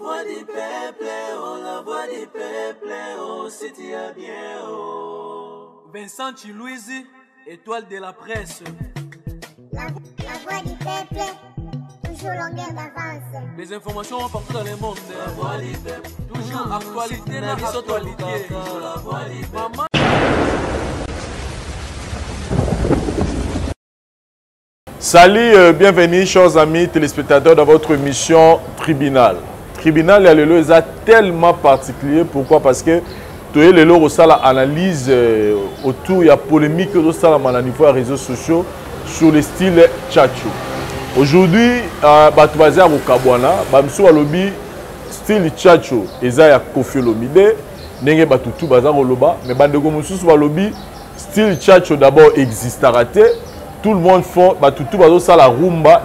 voix du peuple, oh, la voix du peuple, oh, si tu as bien, oh. Vincent Chilouizi, étoile de la presse. La voix du peuple, toujours longueur d'avance. Les informations partout dans le monde. La voix du peuple, toujours actualité, la actualité. La voix du peuple. Salut, bienvenue chers amis téléspectateurs dans votre émission Tribunal. Tribunal, il y a tellement particulier. Pourquoi? Parce que tu as le sala analyse autour, il y a polémique au niveau des réseaux sociaux sur le style Tchatcho. Aujourd'hui, tu vas dire au Kabwana, tu vas lobby style Tchatcho, et ça y a Kofi Olomide, nenge batutu bazar oloba, mais bandeko mususu va lobby style Tchatcho d'abord existe à rater. Tout le monde fait, tout le monde la rumba,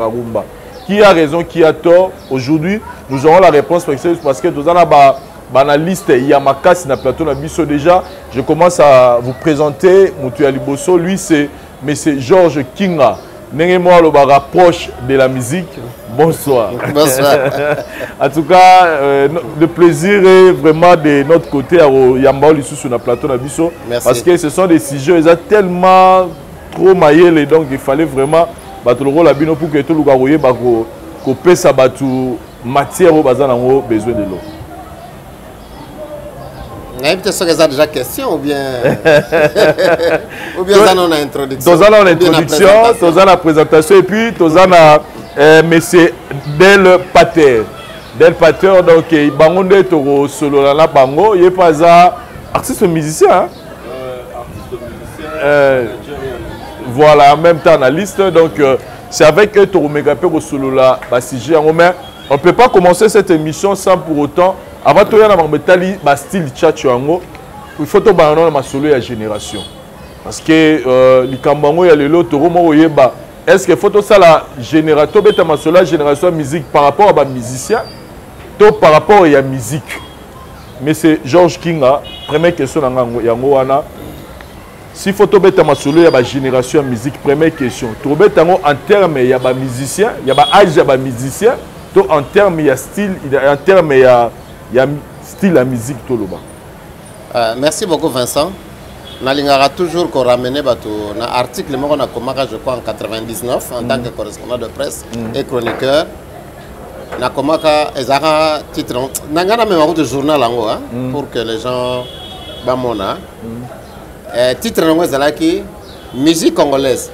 rumba. Qui a raison, qui a tort? Aujourd'hui, nous aurons la réponse parce que nous avons analyste Yamakas sur le plateau de déjà. Je commence à vous présenter Moutou Aliboso. Lui, c'est M. Georges Kinga. Nengue-moi le rapproche de la musique. Bonsoir. Bonsoir. En tout cas, le plaisir est vraiment de notre côté à Yamba sur le plateau de Bisso. Parce que ce sont des sujets, ils ont tellement trop maillé, donc il fallait vraiment battre le rôle à Bino pour que tout le monde ait sa matière au besoin de l'eau. Peut-être que ça déjà question ou bien ça on a introduction. Dans la introduction, dans la présentation et puis dans la monsieur Del Pater. Del Pater donc bangonde to solo la bango, il est pas ça artiste musicien hein? Voilà, en même temps analyste. Donc, c'est avec eux que nous avons solo la sujet. On ne peut pas commencer cette émission sans pour autant. Avant de faire un style Tchatcho, il faut que nous ayons solo la génération. Parce que les Kambango, il y a les lots, est-ce qu'il faut que la génération, la génération musique par rapport à la musicien, par rapport à la musique. Mais c'est Georges Kinga, première question. Si faut tomber dans solo, il y a une génération de musique. Première question. Tomber en termes, il y a des musiciens, il y a âge de musiciens. En termes, il y a style, en termes, il y a style à musique. Merci beaucoup, Vincent. On a toujours ramené un article, je crois, en 1999, en tant que correspondant de presse et chroniqueur. On a titre. On a même un journal pour que les gens bamona. Titre de musique congolaise,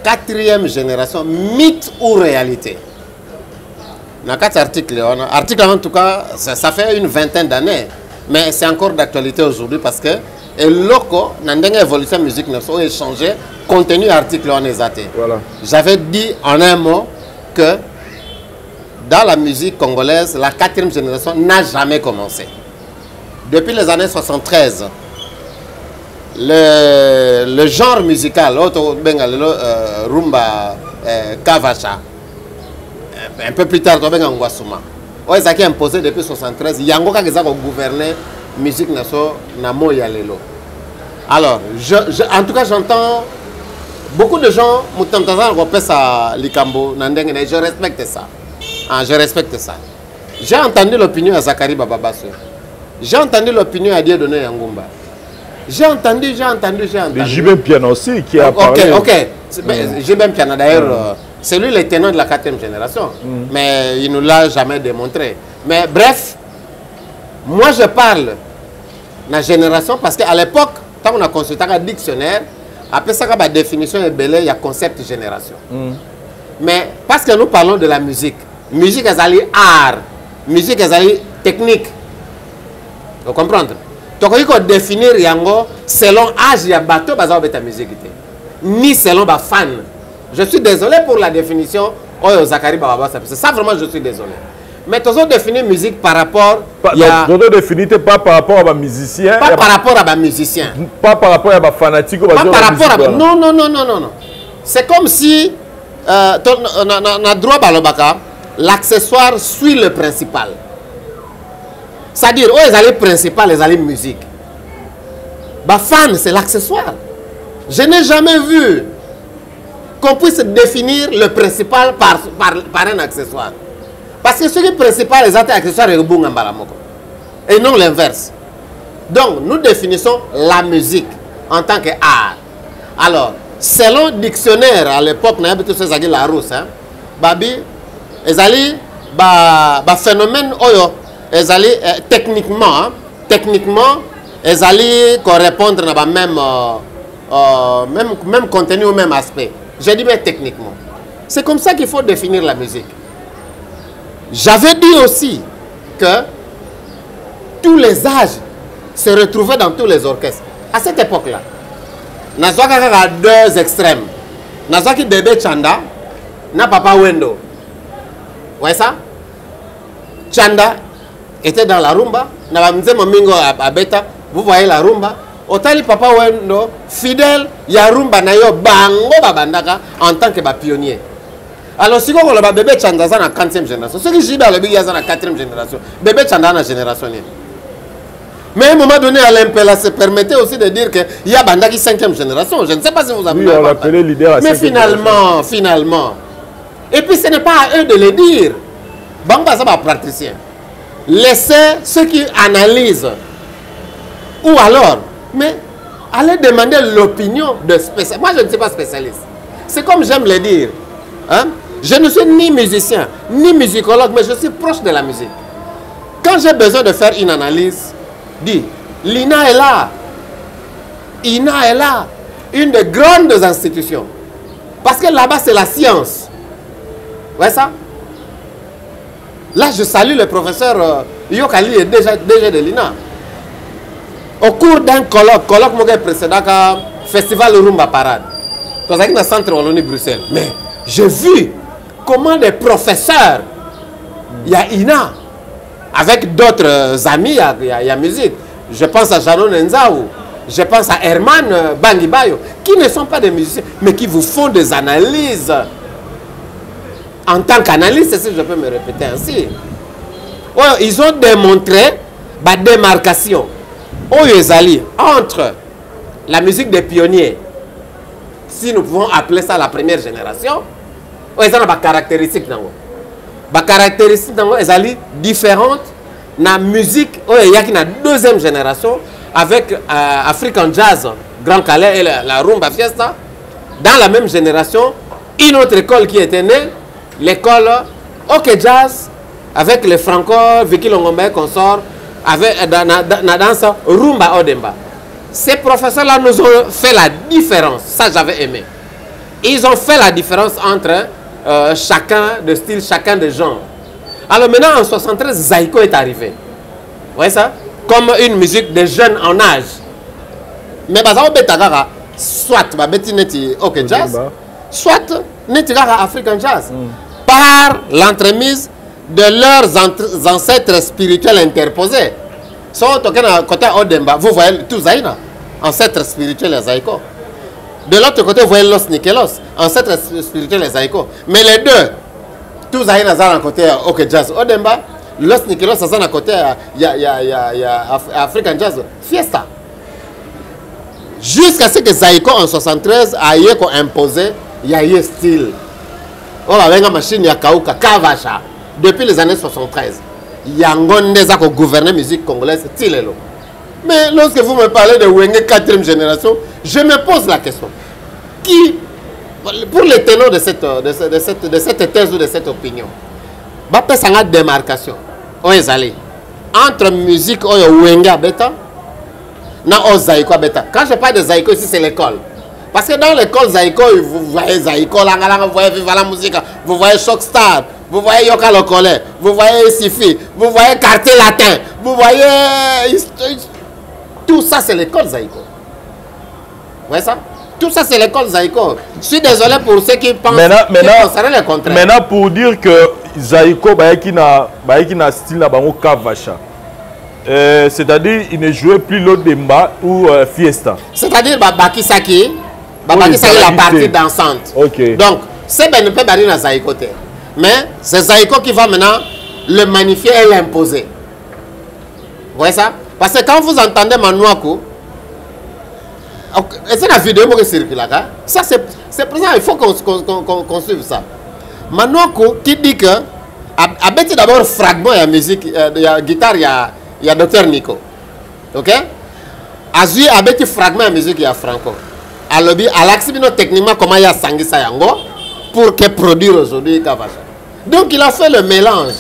4e génération, mythe ou réalité. Dans 4 articles, en tout cas, ça fait une vingtaine d'années, mais c'est encore d'actualité aujourd'hui parce que loco, dans l'évolution de la musique, nous avons échangé contenu article en exaté. Voilà. J'avais dit en un mot que dans la musique congolaise, la 4e génération n'a jamais commencé. Depuis les années 73, le genre musical, rumba, kavacha, un peu plus tard, Ngwasuma. Ça qui est imposé depuis 1973, il y a encore qui a gouverné la musique na Moyalelo. Alors, en tout cas, j'entends beaucoup de gens je respecte ça. Je respecte ça. J'ai entendu l'opinion à Zakari Bababasso. J'ai entendu l'opinion à Dieudonné Yangumba. J'ai entendu. Mais Jibem Piana aussi qui a parlé. Ok. Jibem Piana d'ailleurs, c'est lui le tenant de la 4e génération. Mais il ne nous l'a jamais démontré. Mais bref, moi je parle de la génération parce qu'à l'époque, quand on a consulté un dictionnaire, après ça, la définition est belle, il y a concept génération. Mais parce que nous parlons de la musique, musique est art, musique est technique. Vous comprenez? Donc, il faut définir yango selon l'âge de bateau de musique. Ni selon les fans. Je suis désolé pour la définition. C'est ça vraiment, je suis désolé. Mais tu as défini musique par rapport à... Tu définir pas par rapport à un musicien. Pas par rapport à un musicien. Pas par rapport à un fanatique. Pas par rapport à... Non. C'est comme si on a droit à l'accessoire suit le principal. C'est-à-dire, les alliés principaux, les alliés musique. Fan, c'est l'accessoire. Je n'ai jamais vu qu'on puisse définir le principal par un accessoire. Parce que ce qui est principal, les accessoires et non l'inverse. Donc, nous définissons la musique en tant qu'art. Alors, selon le dictionnaire à l'époque, nous avons tous ces Larousse, Babi, ezali, phénomène, ezali, techniquement, ezali, correspondre à même contenu ou même aspect. Je dis bien techniquement. C'est comme ça qu'il faut définir la musique. J'avais dit aussi que tous les âges se retrouvaient dans tous les orchestres. À cette époque-là, nous avons deux extrêmes. Nous avons bébé Chanda, na papa Wendo. Vous voyez ça? Chanda était dans la rumba. Vous voyez la rumba. Otali papa Wendo, fidèle, ya rumba na yo bango babandaka en tant que pionnier. Alors si on a bébé Chanda dans la 4e génération, ce qui j'ai dans le bébé dans la 4e génération, bébé Chanda dans la génération. Mais à un moment donné, à l'Impela se permettait aussi de dire qu'il y a Banda qui 5e génération. Je ne sais pas si vous avez oui, on l'appelait leader à 5e. Mais finalement. Et puis ce n'est pas à eux de le dire. Bamba, ça va praticien. Laissez ceux qui analysent. Ou alors, mais allez demander l'opinion de spécialistes. Moi, je ne suis pas spécialiste. C'est comme j'aime le dire. Hein? Je ne suis ni musicien, ni musicologue, mais je suis proche de la musique. Quand j'ai besoin de faire une analyse, dis, l'INA est là. INA est là. Une des grandes institutions. Parce que là-bas, c'est la science. Vous voyez ça? Là, je salue le professeur Yokali est déjà de l'INA. Au cours d'un colloque précédent, Festival Rumba Parade, dans le centre Wallonie Bruxelles. Mais j'ai vu comment des professeurs, il y a INA, avec d'autres amis, il y a musique. Je pense à Jaron Nzaou, je pense à Herman Bangibayo, qui ne sont pas des musiciens, mais qui vous font des analyses. En tant qu'analyste, si je peux me répéter ainsi. Ouais, ils ont démontré la démarcation entre la musique des pionniers, si nous pouvons appeler ça la première génération, ils ont des caractéristiques. Les caractéristiques sont différentes de la musique il y a une deuxième génération avec African Jazz, Grand Calais et la Rumba Fiesta. Dans la même génération, une autre école qui était née, l'école OK Jazz, avec les Franco, Vicky Longombe, consort, avec la danse Rumba Odemba. Ces professeurs-là nous ont fait la différence. Ça, j'avais aimé. Ils ont fait la différence entre chacun de style, chacun de genre. Alors maintenant, en 73, Zaïko est arrivé. Vous voyez ça? Comme une musique de jeunes en âge. Mais soit OK Jazz, soit African Jazz. Par l'entremise de leurs ancêtres spirituels interposés. Côté Odemba, vous voyez tout Zaïna, ancêtre spirituel et Zaïko. De l'autre côté, vous voyez Los Nikelos, ancêtre spirituel et Zaïko. Mais les deux, tout Zaïna, ça à côté OK Jazz Odemba, Los Nikelos, ça à côté, il y a African Jazz Fiesta. Jusqu'à ce que Zaïko en 73 a imposé, il y a eu style. On va avoir une machine, il y a Kauka, Kavacha. Depuis les années 73, il y a un gouverner la musique congolaise. Mais lorsque vous me parlez de Wenge 4e génération, je me pose la question. Qui, pour les ténors de cette thèse ou de cette opinion, va faire une démarcation entre musique et Wenge bêta et Zaïko bêta. Quand je parle de Zaïko ici, c'est l'école. Parce que dans l'école Zaïko, vous voyez Zaïko, vous voyez Viva la musique, vous voyez Shockstar, vous voyez Yoka Lokole, vous voyez Sifi, vous voyez Quartier Latin, vous voyez... Tout ça, c'est l'école Zaïko. Vous voyez ça? Tout ça, c'est l'école Zaïko. Je suis désolé pour ceux qui pensent le contraire. Maintenant, pour dire que Zaïko, qui n'a style Kavacha, c'est-à-dire il ne jouait plus l'autre Demba ou Fiesta. C'est-à-dire Bakisaki, la partie dansante. Okay. Donc, c'est ne peut pas dire à Zaïko. Mais c'est Zaïko qui va maintenant le magnifier et l'imposer. Vous voyez ça? Parce que quand vous entendez Manouakou, c'est la vidéo qui circule là. Ça, c'est présent, il faut qu'on suive ça. Manouakou qui dit que abeti d'abord fragment ya musique ya guitare ya Dr Nico. OK? Azui abeti fragment ya musique ya Franco. Alobi alaxi bino techniquement comment ya sangisa yango pour que produire aujourd'hui Kavacha. Donc il a fait le mélange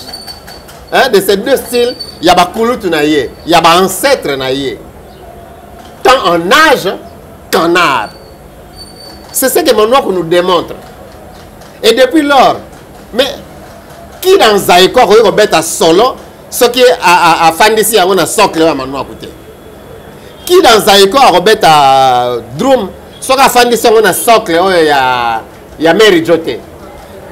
hein, de ces deux styles, il y a bakulutu na ye, il y a ba ancêtre na ye. Tant en âge qu'en art. C'est ce que mon oncle nous démontre. Et depuis lors, mais qui dans Zaïko a bête solo, ce qui est à Fandisi a socle à mon côté. Qui dans Zaïko a bête drum, ce qui a Fandisi a socle il y a Mary Joté.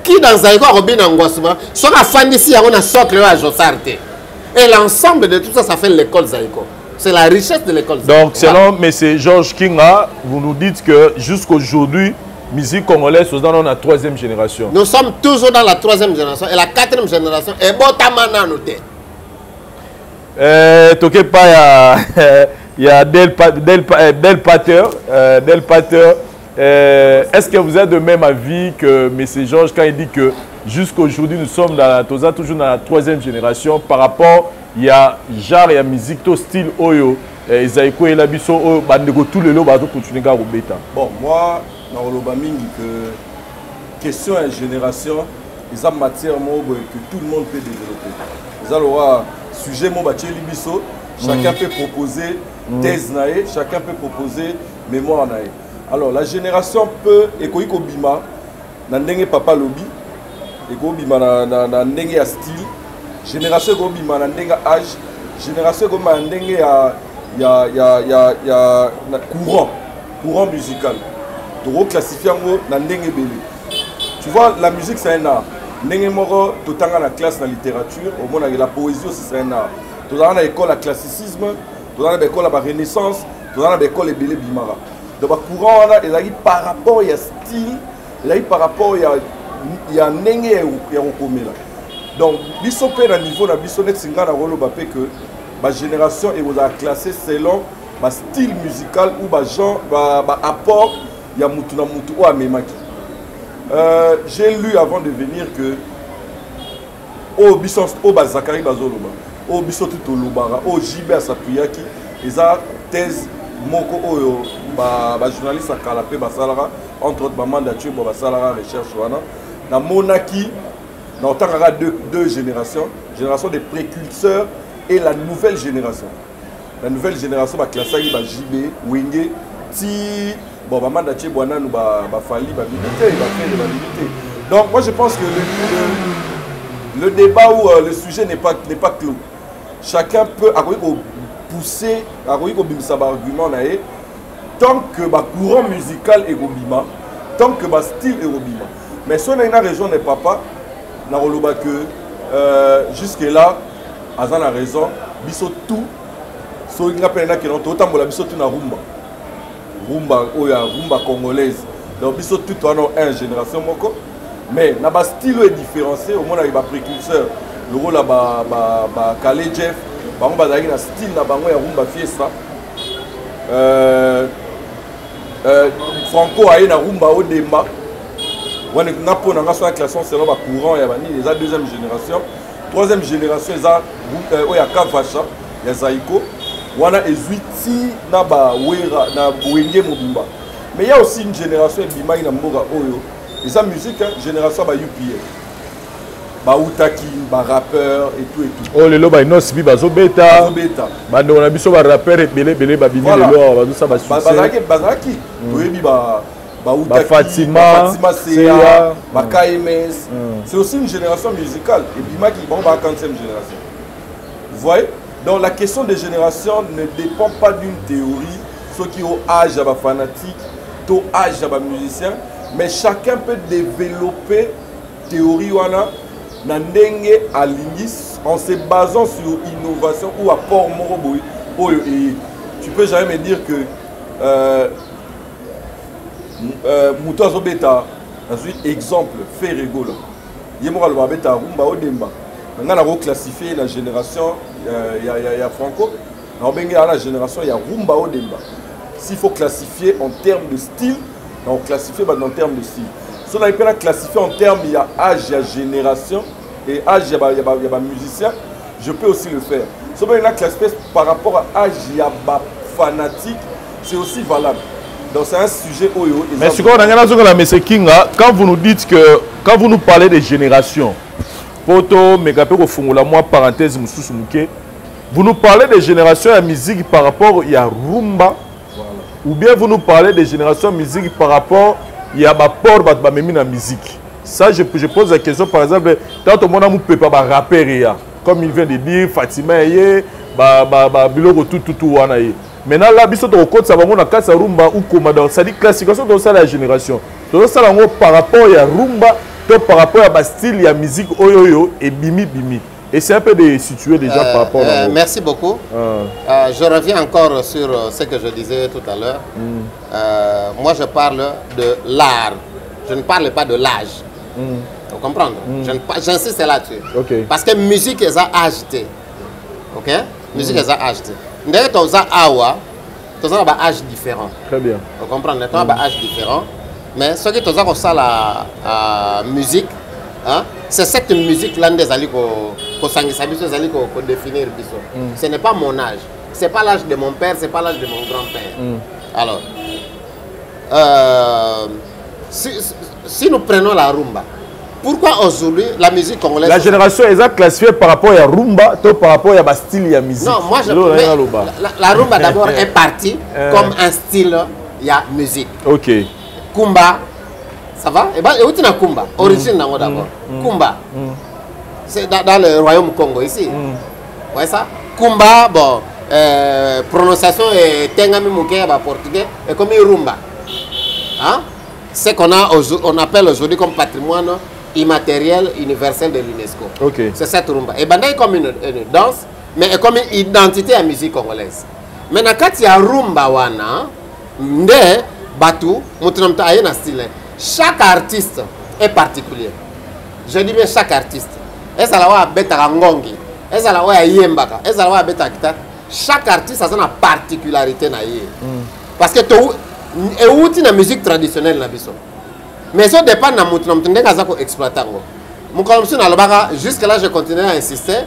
Qui dans Zaïko a bête Ngosma, ce qui a Fandisi a socle à Josarte. Et l'ensemble de tout ça, ça fait l'école Zaïko. C'est la richesse de l'école. Donc, selon M. Georges Kinga, vous nous dites que jusqu'aujourd'hui, musique congolaise est dans la 3e génération. Nous sommes toujours dans la 3e génération et la 4e génération est botamana noté. Il y a Del Pater. Est-ce que vous êtes de même avis que M. Georges quand il dit que jusqu'aujourd'hui, nous sommes toujours dans la 3e génération par rapport il y a genre et musique tout style oyo Zaïko et la biso oyo bandeko tout le lot bazo continuer à rebeta. Bon moi na roloba mingi que question et génération ils ont matière que tout le monde peut développer. Ils ont sujet mon bacheli biso chacun peut proposer thèse nae, chacun peut proposer mémoire nae. Alors la génération peut ekoiko bima na ndenge papa lobi eko bima na ndenge ya style. Génération comme Mandenga âge, génération comme Mandenga courant musical. Tu reclassifies en tu vois, la musique c'est un art. Ndenge moro, tu as la classe dans la littérature, au moins la poésie aussi c'est un art. Tu as l'école à classicisme, tu as l'école à renaissance, tu as l'école à belé bimara. Donc le courant il y a par rapport à style, il y a par rapport à ndenge ya okomela. Donc, biso pe na niveau na biso net singa na rolo bapé que ma génération est vous a classé selon ma style musical ou ba genre ba apport ya mutu na mutu ou amemaki. J'ai lu avant de venir que au biso au ba Zakari bazoloba, au biso tout lobara, au Jibe Sapuyaki, eza thèse moko oyo ba journaliste a kalapé ba salara entre autres ba mandature ba salara recherche wana na monaki. Nous avons deux générations, génération des précurseurs et la nouvelle génération. La nouvelle génération va classer JB, Wenge, Ti, bon, Mandache, Boanan, Fali, militer, donc moi je pense que le débat ou le sujet n'est pas clos. Chacun peut pousser, argument tant que le courant musical est Robima, tant que le style est Robima. Mais si on a une région n'est pas na roloba que jusque là azan la raison biso tout so nga pena que non tambola biso tout na rumba congolaise donc biso tout on a une génération moko mais na ba style est différencié au moins na ba précurseur le rôle ba Kale Jeff bango bazaki na style na bango ya rumba fiesta Franco aye na rumba odemba. On a une classe selon le courant, il y a la 2e génération. 3e génération, il y a Kavacha, il y a Zaïko. On a Ezuiti, Wenge Mobimba. Mais il y a aussi une génération qui est Mboga Oyo. Et ça, musique, génération UPA. Baoutaki, rappeur et tout et tout. Oh, les lobes, ils sont bazo bêta. On a vu rappeur et belé, babini, les lobes, ça va succès. Bazaki, Fatima, Seya, KMS. C'est aussi une génération musicale. Et Bima qui est la 40e génération. Vous voyez? Donc la question des générations ne dépend pas d'une théorie. Ceux qui ont âge à la fanatique, tout âge à la musicien. Mais chacun peut développer théorie wana nandenge à l'ingis en se basant sur innovation ou apport moroboui. Tu peux jamais me dire que Moutozo Beta, ensuite exemple, fait rigolo. Yemora le Beta Rumba Odemba. Maintenant, on a reclassifié la génération, il y a Franco. On a la génération, il y a Rumba Odemba. S'il faut classifier en termes de style, on classifie en termes de style. Si on a classifié en termes, il y a âge, il y a génération, et âge, il y a musicien, je peux aussi le faire. Sauf que par rapport à âge, il y a fanatique, c'est aussi valable. Donc c'est un sujet où... Mais ce qu'on a M. Kinga, quand vous nous dites que, quand vous nous parlez des générations, Poto, Megape, Fungula, moi, parenthèse, vous nous parlez des générations à musique par rapport à Rumba, ou bien vous nous parlez des générations de musique par rapport à port de musique. Ça, je pose la question, par exemple, quand on ne peut pas rapper, comme il vient de dire, Fatima, Biloko, tout. Maintenant, là, biso to code ça va mon akasa rumba ou commandant, ça dit classification de ça la génération. Donc ça par rapport à rumba, par rapport à style, il y a musique oyoyo et bimi. Et c'est un peu de situer déjà par rapport à... Merci beaucoup. Je reviens encore sur ce que je disais tout à l'heure. Moi, je parle de l'art. Je ne parle pas de l'âge. Vous comprenez? J'insiste là-dessus. Okay. Parce que musique est agitée. Ok? Musique est agitée. D'ailleurs, tu as un âge différent. Très bien. Vous comprenez? Tu as un âge différent. Mais ce qui est la musique, hein, c'est cette musique-là qui définir. Ce n'est pas mon âge. Ce n'est pas l'âge de mon père, ce n'est pas l'âge de mon grand-père. Alors, si nous prenons la rumba, pourquoi aujourd'hui la musique congolaise... La génération est classifiée par rapport à rumba, par rapport à style et à musique. Non, moi la rumba d'abord est partie comme un style, il y a musique. Ok. Kumba, ça va? Et bien, où est-ce Kumba? Origine d'abord. Kumba. C'est dans le royaume Congo ici. Vous voyez ça? Kumba, bon, prononciation est Tengami Mouké, portugais, et comme rumba. Hein? C'est qu'on appelle aujourd'hui comme patrimoine immatériel universel de l'UNESCO. Okay. C'est cette rumba. Et c'est comme une danse, mais comme une identité à la musique congolaise. Maintenant, quand il y a rumba, chaque artiste est particulier. Je dis bien chaque artiste. Chaque artiste a une particularité. Parce que et la musique traditionnelle mais ça dépend de la exploiter. Jusque là je continue à insister,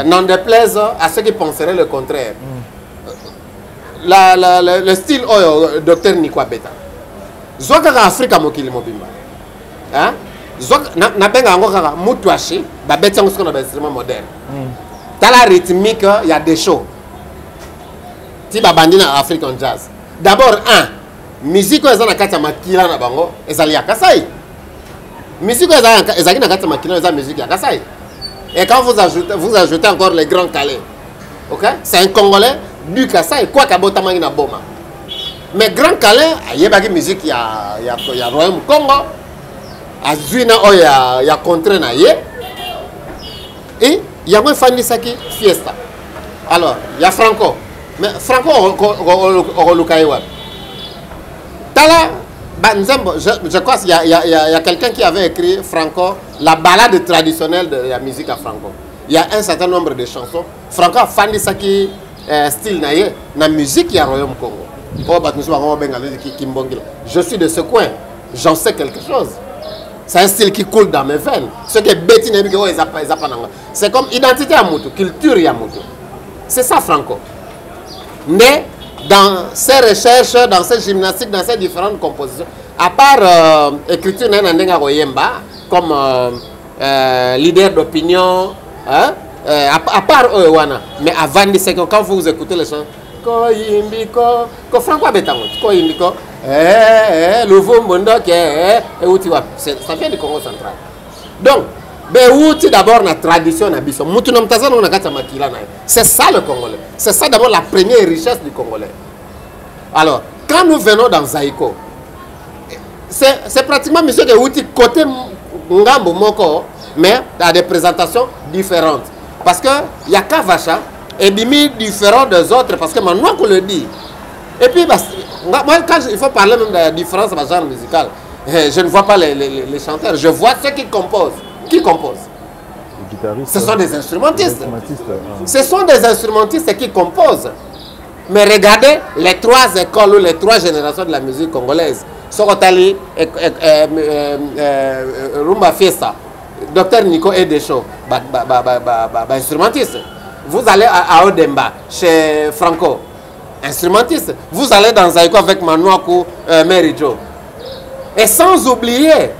n'en déplaise à ceux qui penseraient le contraire. Le style docteur Nikwa Beta Zokaka Afrika mokili mobimba hein na benga ngo kaka mutwashi ba beta ngo skona ba instrument moderne dans la rythmique il y a des shows ti ba bandina African jazz. D'abord, musique est na kati ya makila na bango ezali ya Kasai. Musique ezali na kati ya makila ezali musique ya Kasai. Et quand vous ajoutez encore les grands Calais. OK? C'est un Congolais du Kasai quoi kabota mangi na boma. Mais grand Calais yebaki musique ya Royaume Congo. Azuina o ya contre na ye. Et il y a moins fandi saki fiesta. Alors, il y a Franco. Mais Franco, je crois qu'il y a quelqu'un qui avait écrit Franco, la balade traditionnelle de la musique à Franco. Il y a un certain nombre de chansons. Franco a fait ça qui style na musique il y a Royaume Congo. Je suis de ce coin, j'en sais quelque chose. C'est un style qui coule dans mes veines. Ce qui est bêtise, c'est comme identité à Moutou, culture à Moutou. C'est ça Franco. Mais dans ses recherches, dans ses gymnastiques, dans ses différentes compositions, à part écriture comme leader d'opinion, hein, à part mais avant 17 ans, quand vous écoutez les chants, ça vient du Congo central. Donc, d'abord la tradition, c'est ça le Congolais. C'est ça d'abord la première richesse du Congolais. Alors, quand nous venons dans Zaïko, c'est pratiquement monsieur de Outi côté Ngambo Moko, mais à des présentations différentes. Parce qu'il y a Kavacha et Bimi différent des autres, parce que maintenant qu'on le dit. Et puis, moi, quand il faut parler même de la différence dans le genre musical, je ne vois pas les chanteurs, je vois ceux qui composent. Qui compose? Ce sont des instrumentistes. Ce sont des instrumentistes qui composent. Mais regardez les trois écoles ou les trois générations de la musique congolaise. Sorotali, Rumba Fiesta Docteur Nico et Deschaux, instrumentiste. Vous allez à Odemba, chez Franco, instrumentiste. Vous allez dans Zaïko avec Manouakou, Mary Jo. Et sans oublier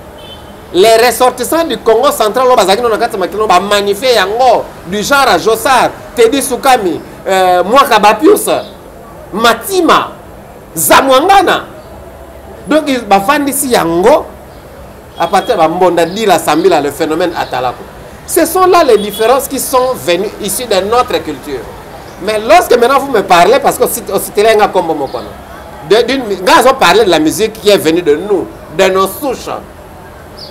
les ressortissants du Congo central, magnifié du genre à Jossar, Teddy Soukami, Mwaka Bapius, Matima, Zamwangana. Donc, ils ont ici Yango, à partir de Mbonda Dila Sambila, le phénomène Atalako. Ce sont là les différences qui sont venues issues de notre culture. Mais lorsque maintenant vous me parlez, parce que c'était là comme Mokono, quand on parle de la musique qui est venue de nous, de nos souches,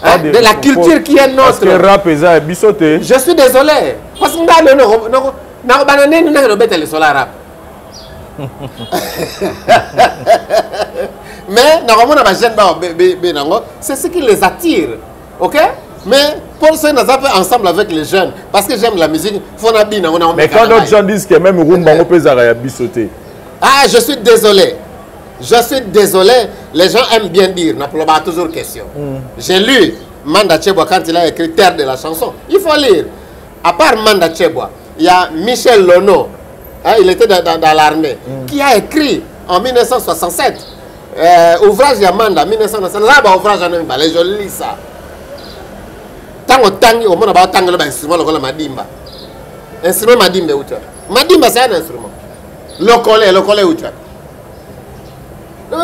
hein, de la culture qui est notre. Parce que rap est bisoté. Je suis désolé. Parce que mais normalement, c'est ce qui les attire. Ok? Mais pour ça, nous avons ensemble avec les jeunes. Parce que j'aime la musique. Mais quand d'autres gens disent que même Rumba, on peut bisoter. Ah, je suis désolé. Je suis désolé. Les gens aiment bien dire. On n'a pas toujours question. J'ai lu Manda Chebois quand il a écrit Terre de la chanson. Il faut lire. À part Manda Chebois, il y a Michel Lono. Hein, il était dans l'armée. Qui a écrit en 1967. Ouvrage Yamanda 1967. Là, ouvrage en je lis ça. Tant au tangi, au monde a pas instrument le madimba. Instrument madimba où tu as. Madimba c'est un instrument. Le collet où tu as.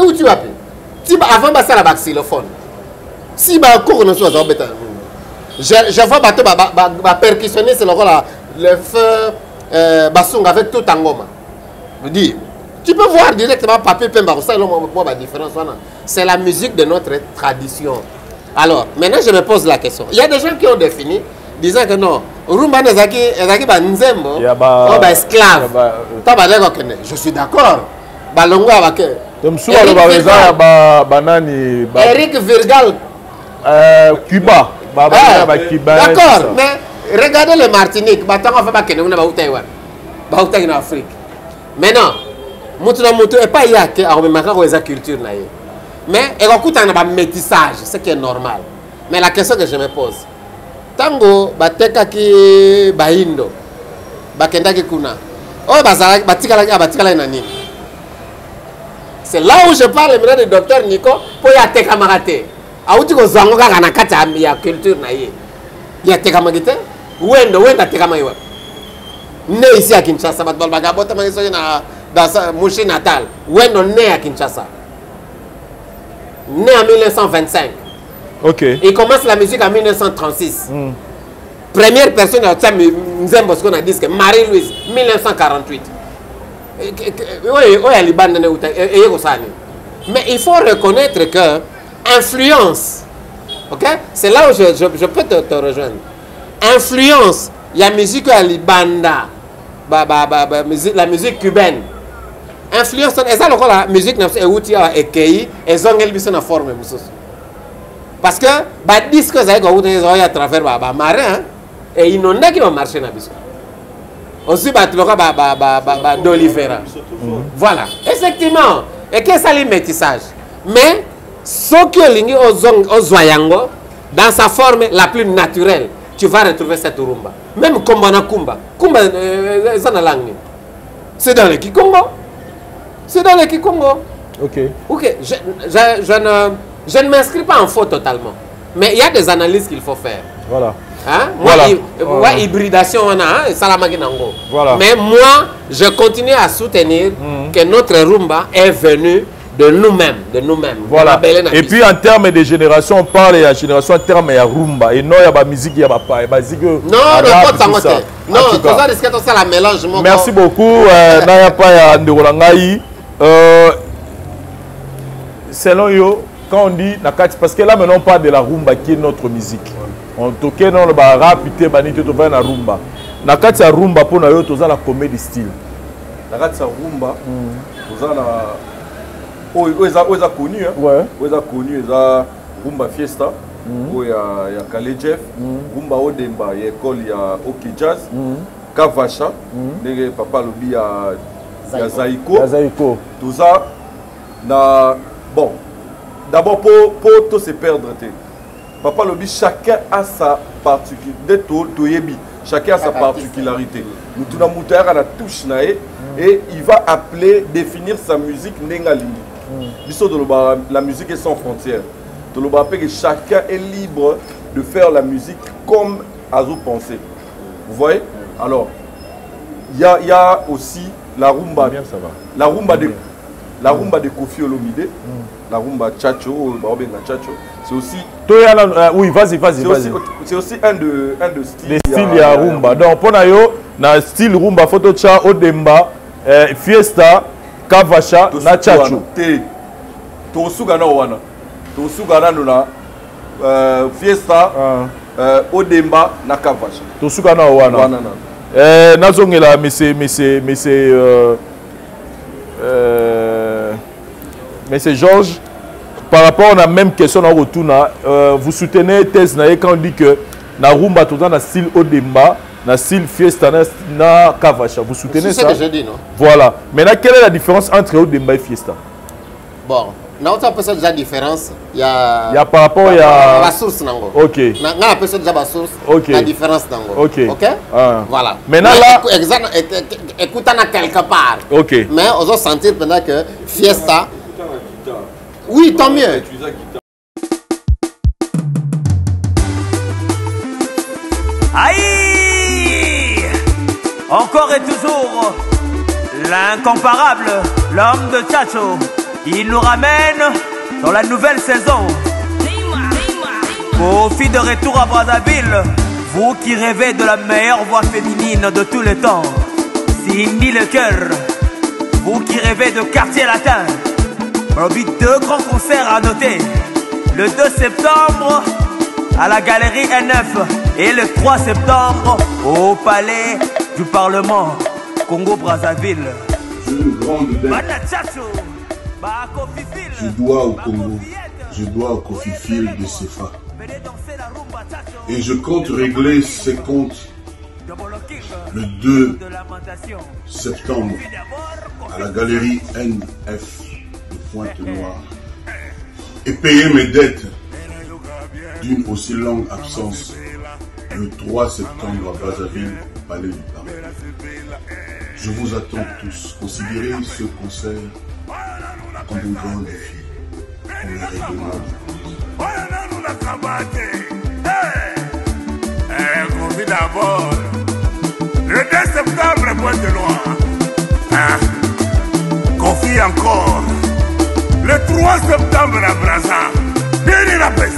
Où tu as. Si avant de passer la xylophone. Si bah cours ne soit pas bête. Je vois battre ma percussionniste le feu basung avec tout en gomme. Je dis. Tu peux voir directement Papi Pemba, ça la différence. C'est la musique de notre tradition. Alors, maintenant je me pose la question. Il y a des gens qui ont défini, disant que non, Rumba Nezaki est Nzembo, esclave. Je suis d'accord. Eric Virgal. Cuba. D'accord, mais regardez le Martinique. En Afrique. Maintenant, Moutou n'est pas yake à la culture. Mais il y a un métissage, ce qui est normal. Mais la question que je me pose, tango bateka ki bahindo, bakenda ki kuna, oh batikala nani. C'est là où je parle maintenant du docteur Nico pour y ateka camarade. Aouti ko zango kaka na kati ya culture na ye. Ya teka magite, wenda teka mayiwa. Né ici à Kinshasa, batbal bagabota mangiso dans sa mouchi natale. Wenda né à Kinshasa. Né en 1925. Ok. Il commence la musique en 1936. Première personne à Nzembo, ce qu'on a dit, c'est Marie-Louise, 1948. Mais il faut reconnaître que influence, ok? C'est là où je peux te rejoindre. Influence, il y a musique à Libanda, la musique cubaine. Influence, et ça, la musique est outil à EKI, et ils ont une forme. Parce que les disques à travers les marins, et ils n'ont pas qui vont marcher dans le bisou. Aussi, d'Olivera. Voilà, effectivement. Et qu'est-ce que c'est le métissage? Mais, ce qui est au Zoyango, dans sa forme la plus naturelle, tu vas retrouver cette rumba. Même Kumbana Kumba. Kumba, c'est dans le Kikongo. C'est dans le Kikongo. Ok. Ok, je ne m'inscris pas en faux totalement. Mais il y a des analyses qu'il faut faire. Voilà. Hein? Voilà. Moi, hybridation, on a, voilà. Mais moi, je continue à soutenir que notre rumba est venue de nous-mêmes. Voilà. Et puis en termes de génération, on parle de la génération en termes de rumba. Et non, il y a la musique, il y a la musique. Non, la mélange. Merci beaucoup. Naya pas Nderolangai. Selon yo, quand on dit parce que là maintenant on parle de la rumba qui est notre musique. On toque dans le rap, pité banité to va na rumba. Nakati ya rumba pour na yo toza la comédie style. Nakati ya rumba, toza na oza connu hein. Ouais. Oza connu eza rumba fiesta. Il y a Kale Jeff, rumba Odemba, il y a école, il y a OK Jazz, Kavacha, papa lobi ya Zaïko. Tout ça na bon. D'abord pour tout se perdre. Papa lobi chacun a sa particularité. Chacun a sa particularité. Mutuna Moutara la touche nae et il va appeler, définir sa musique Nengalini. La musique est sans frontières. Que chacun est libre de faire la musique comme Azo pensait. Vous voyez? Alors, il y a aussi la rumba. Bien, ça va. La rumba de Kofi Olomide, la rumba Tchatcho, c'est aussi... Oui, vas-y. C'est aussi un de styles. Les styles, il y a rumba. Donc, pour nous, dans style rumba, photo tcha, odemba, fiesta, kavacha, na Tchatcho. Tosugana wana. Tosugana nuna, fiesta, odemba, na kavacha. Tosugana wana. Nazongela, mais c'est Georges, par rapport à la même question dans retour, vous soutenez thèse quand on dit que na rumba tout dans le style odemba, na style fiesta, na kavacha. Vous soutenez ça? C'est ce que je dis, non? Voilà. Maintenant, quelle est la différence entre odemba et fiesta? Bon, on a déjà la différence. Il y a par rapport à la source. Ok. On a déjà la source. Ok. La différence. Ok. Ok. Voilà. Maintenant là, écoutez quelque part. Ok. Mais on va sentir maintenant que fiesta. Oui, tant mieux. Aïe! Encore et toujours, l'incomparable, l'homme de Tchatcho. Il nous ramène dans la nouvelle saison. Kofi de retour à Brazzaville. Vous qui rêvez de la meilleure voix féminine de tous les temps. Cindy le cœur. Vous qui rêvez de quartier latin. Deux grands concerts à noter. Le 2 septembre à la galerie N9 et le 3 septembre au palais du Parlement Congo-Brazzaville. Une grande dette. Je dois au Congo, je dois au Kofi de Sefa. Et je compte régler ces comptes le 2 septembre à la galerie NF de Pointe-Noire et payer mes dettes d'une aussi longue absence le 3 septembre à Brazzaville, au Palais du Parlement. Je vous attends tous. Considérez ce concert comme un grand défi pour le règlement du compte. D'abord, le 2 septembre, Pointe-Noire. Kofi encore. Le 3 septembre à Brazza. Bien la paix.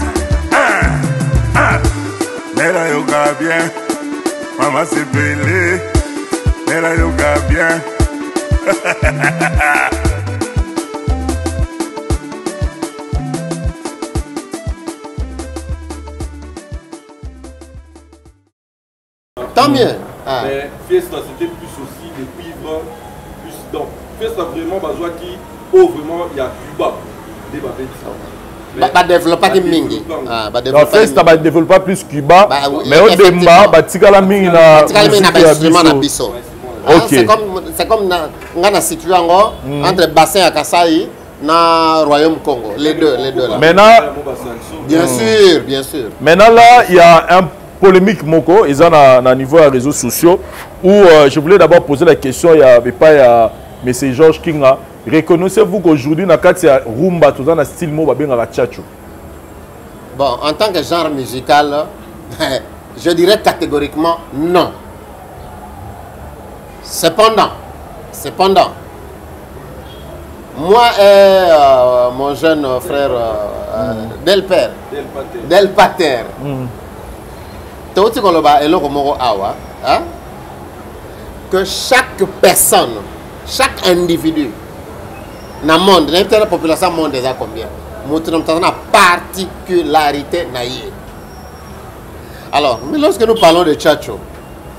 Mais là, yoga bien. Maman s'est belée. Mais là, yoga bien. Tant mieux. Mais Fiesta, c'était plus aussi des cuivres, plus donc. Fiesta vraiment, besoin qui, vraiment, il y a Cuba. Des développer mingi. Donc Fiesta va développer plus Cuba, mais au Demba, batikala mingi na biso. C'est comme na situé entre bassin à Kasaï na Royaume Congo, les deux là. Maintenant, bien sûr. Maintenant là, il y a un polémique moko, ils ont à niveau des réseaux sociaux où je voulais d'abord poser la question, il y avait pas M. Georges Kinga. Reconnaissez-vous qu'aujourd'hui, dans le rumba, tout dans le style mot, Tchatcho? Bon, en tant que genre musical, je dirais catégoriquement non. Cependant, moi et mon jeune frère Del Pater, que chaque personne, chaque individu, dans le monde, dans la population monde déjà combien? Nous avons une particularité. Alors, mais lorsque nous parlons de Tchatcho,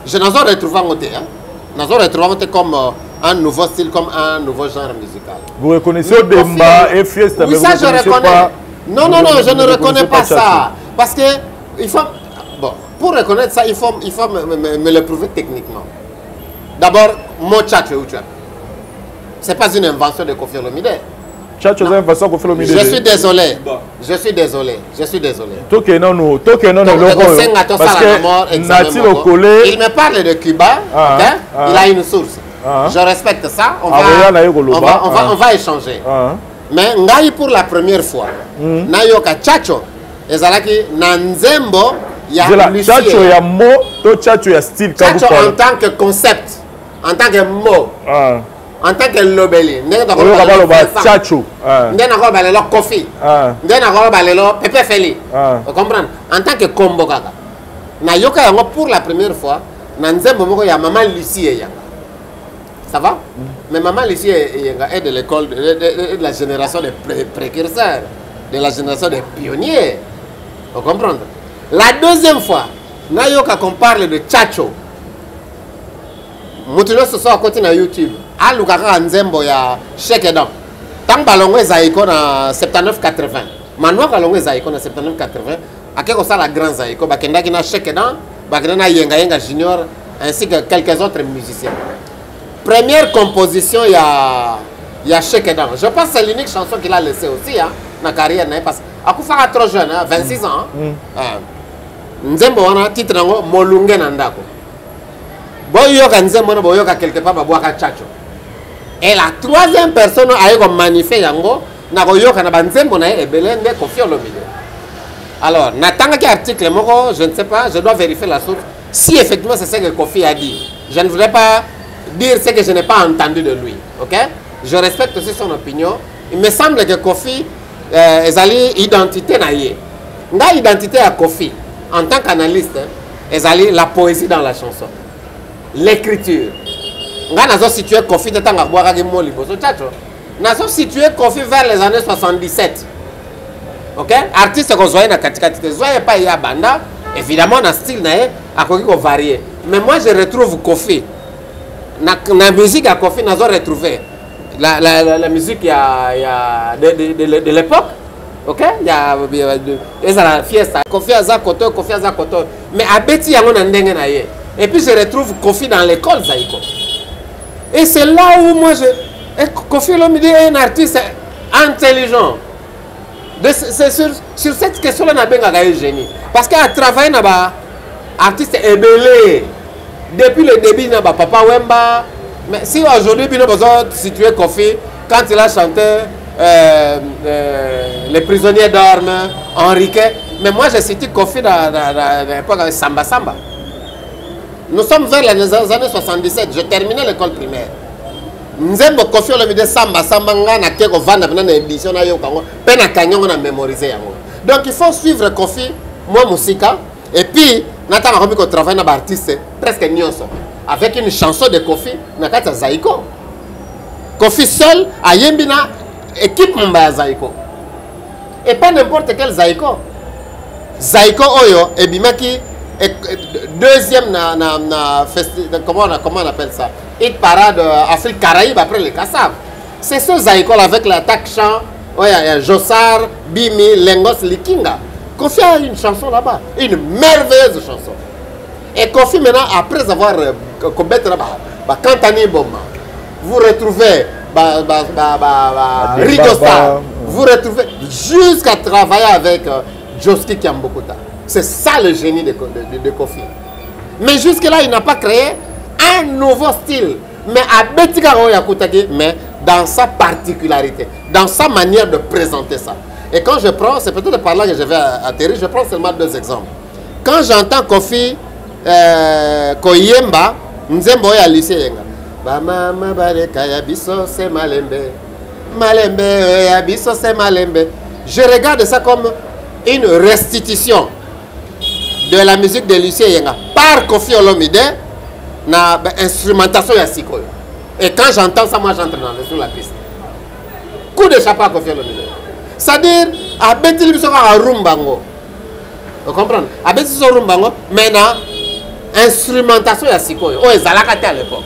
je n'en ai retrouvé comme un nouveau style, comme un nouveau genre musical. Vous reconnaissez Demba et Fiesta? Oui, ça je reconnais. Non, je ne reconnais pas ça. Parce que, il faut, bon, pour reconnaître ça, il faut me le prouver techniquement. D'abord, mon Tchatcho, ce n'est pas une invention de Kofi Olomide. Tchatcho, c'est une façon qu'on fait le milieu. Je suis désolé. Je suis désolé. Je suis désolé. Parce que Nati le collé. Il me parle de Cuba. Il a une source. Je respecte ça. On va échanger. Mais ngai pour la première fois. Nayoka Tchatcho. Ezalaki Nanzembo. Tchatcho ya mot, Tchatcho ya style. Tchatcho en tant que concept, en tant que mot, en tant que lobeli. Tchatcho. Kofi. Pepe Feli. Vous comprenez? En tant que combo kaka. Nayoka yango pour la première fois. Nanzembo moko ya maman Lucie. Ça va? Mais maman Lucie est de l'école de la génération des précurseurs, de la génération des pionniers. Vous comprenez? La deuxième fois, Nayoka qu'on parle de Tchatcho. Moutino ce soir à côté de YouTube. A Lukaka Nzembo ya Shekedan. Tant balongo Zaïko na 79-80. Manoa balongo Zaïko na 79-80. A quelque chose la grand Zaïko. Bakenda qui na Shekedan. Bakenda na Yenga Junior. Ainsi que quelques autres musiciens. Première composition, il y a Shekedan. Je pense que c'est l'unique chanson qu'il a laissée aussi, hein, dans la carrière. Parce qu'il trop jeune, hein, 26 ans. Nzembo wana titre nango Molunge Nandako. Boyoka Nzembo na boyoka quelque part babwaka Tchatcho. Et la troisième personne a manifesté yango na boyoka na Nzembo na ebelende Koffi Olomide. Alors, n'attends qu'un article moko, je ne sais pas, je dois vérifier la source. Si effectivement c'est ce que Koffi a dit, je ne voudrais pas dire ce que je n'ai pas entendu de lui, ok? Je respecte aussi son opinion. Il me semble que Koffi ezali identité na ye. Nga identité à Koffi en tant qu'analyste, ezali la poésie dans la chanson, l'écriture. Nga nazo situé Koffi de tanga boaka ki mo liboso Tchatcho. Nazo situé Koffi vers les années 77. Ok? Artiste qu'on soit na katikati te zoye pas ya banda, évidemment na style na ye akoki ko varier. Mais moi je retrouve Koffi la musique à Koffi, nous avons retrouvé la musique de l'époque. Ok? Il y a la fiesta. Koffi Azakoto, Koffi Azakoto. Mais à Betty, il y a un ndenge na ye. Et puis je retrouve Koffi dans l'école Zaïko. Et c'est là où moi Koffi Olomide est un artiste intelligent. C'est sur cette question-là, on a bien un génie. Parce qu'à travailler, on a un artiste ébélé. Depuis le début, il y a Papa Wemba. Mais si aujourd'hui, il y a besoin de situer Koffi, quand il a chanté Les prisonniers dorment, Enrique. Mais moi, j'ai cité Koffi dans l'époque avec Samba Samba. Nous sommes vers les années 77. Je terminais l'école primaire. Nzembo Koffi Olomide Samba Samba na keko vanda na édition na yo kango pe na kanyo na mémoriser yango. Donc il faut suivre Koffi, moi musika et puis nataka komi ko travailler na ba artiste presque nyonso avec une chanson de Koffi na kata Zaïko. Koffi seul a yembina équipe mba Zaïko. Et pas n'importe quel Zaïko. Zaïko oyo ebimaki deuxième comment on appelle ça? Hit parade Afrique Caraïbe après les Kassav. C'est ce Zaïko avec l'attaque chant, Jossar, Bimi, Lengos, Likinga. Koffi a une chanson là-bas, une merveilleuse chanson. Et Koffi maintenant, après avoir combattu Kantani Boma, vous retrouvez Rigo Star, vous retrouvez jusqu'à travailler avec Joski Kiambokuta. C'est ça le génie de Koffi. Mais jusque-là, il n'a pas créé un nouveau style. Mais à Betika Royakutagi, mais dans sa particularité, dans sa manière de présenter ça. Et quand je prends, c'est peut-être par là que je vais atterrir, je prends seulement deux exemples. Quand j'entends Koffi Koyemba, Nzembo ya lycée yenga. Ba mama bareka ya biso c'est malembe. Malembe ya biso c'est malembe. Je regarde ça comme une restitution de la musique de Lucien Yenga par Koffi Olomide na instrumentation ya Sikoyo. Et quand j'entends ça, moi j'entre sur la piste. Coup de chapeau à Koffi Olomide. C'est-à-dire, à Betil Bisoka à Rumbango. Vous comprenez? À Betil Bisoka à Rumbango, maintenant, instrumentation ya Sikoyo. Oh, Zalakate à l'époque.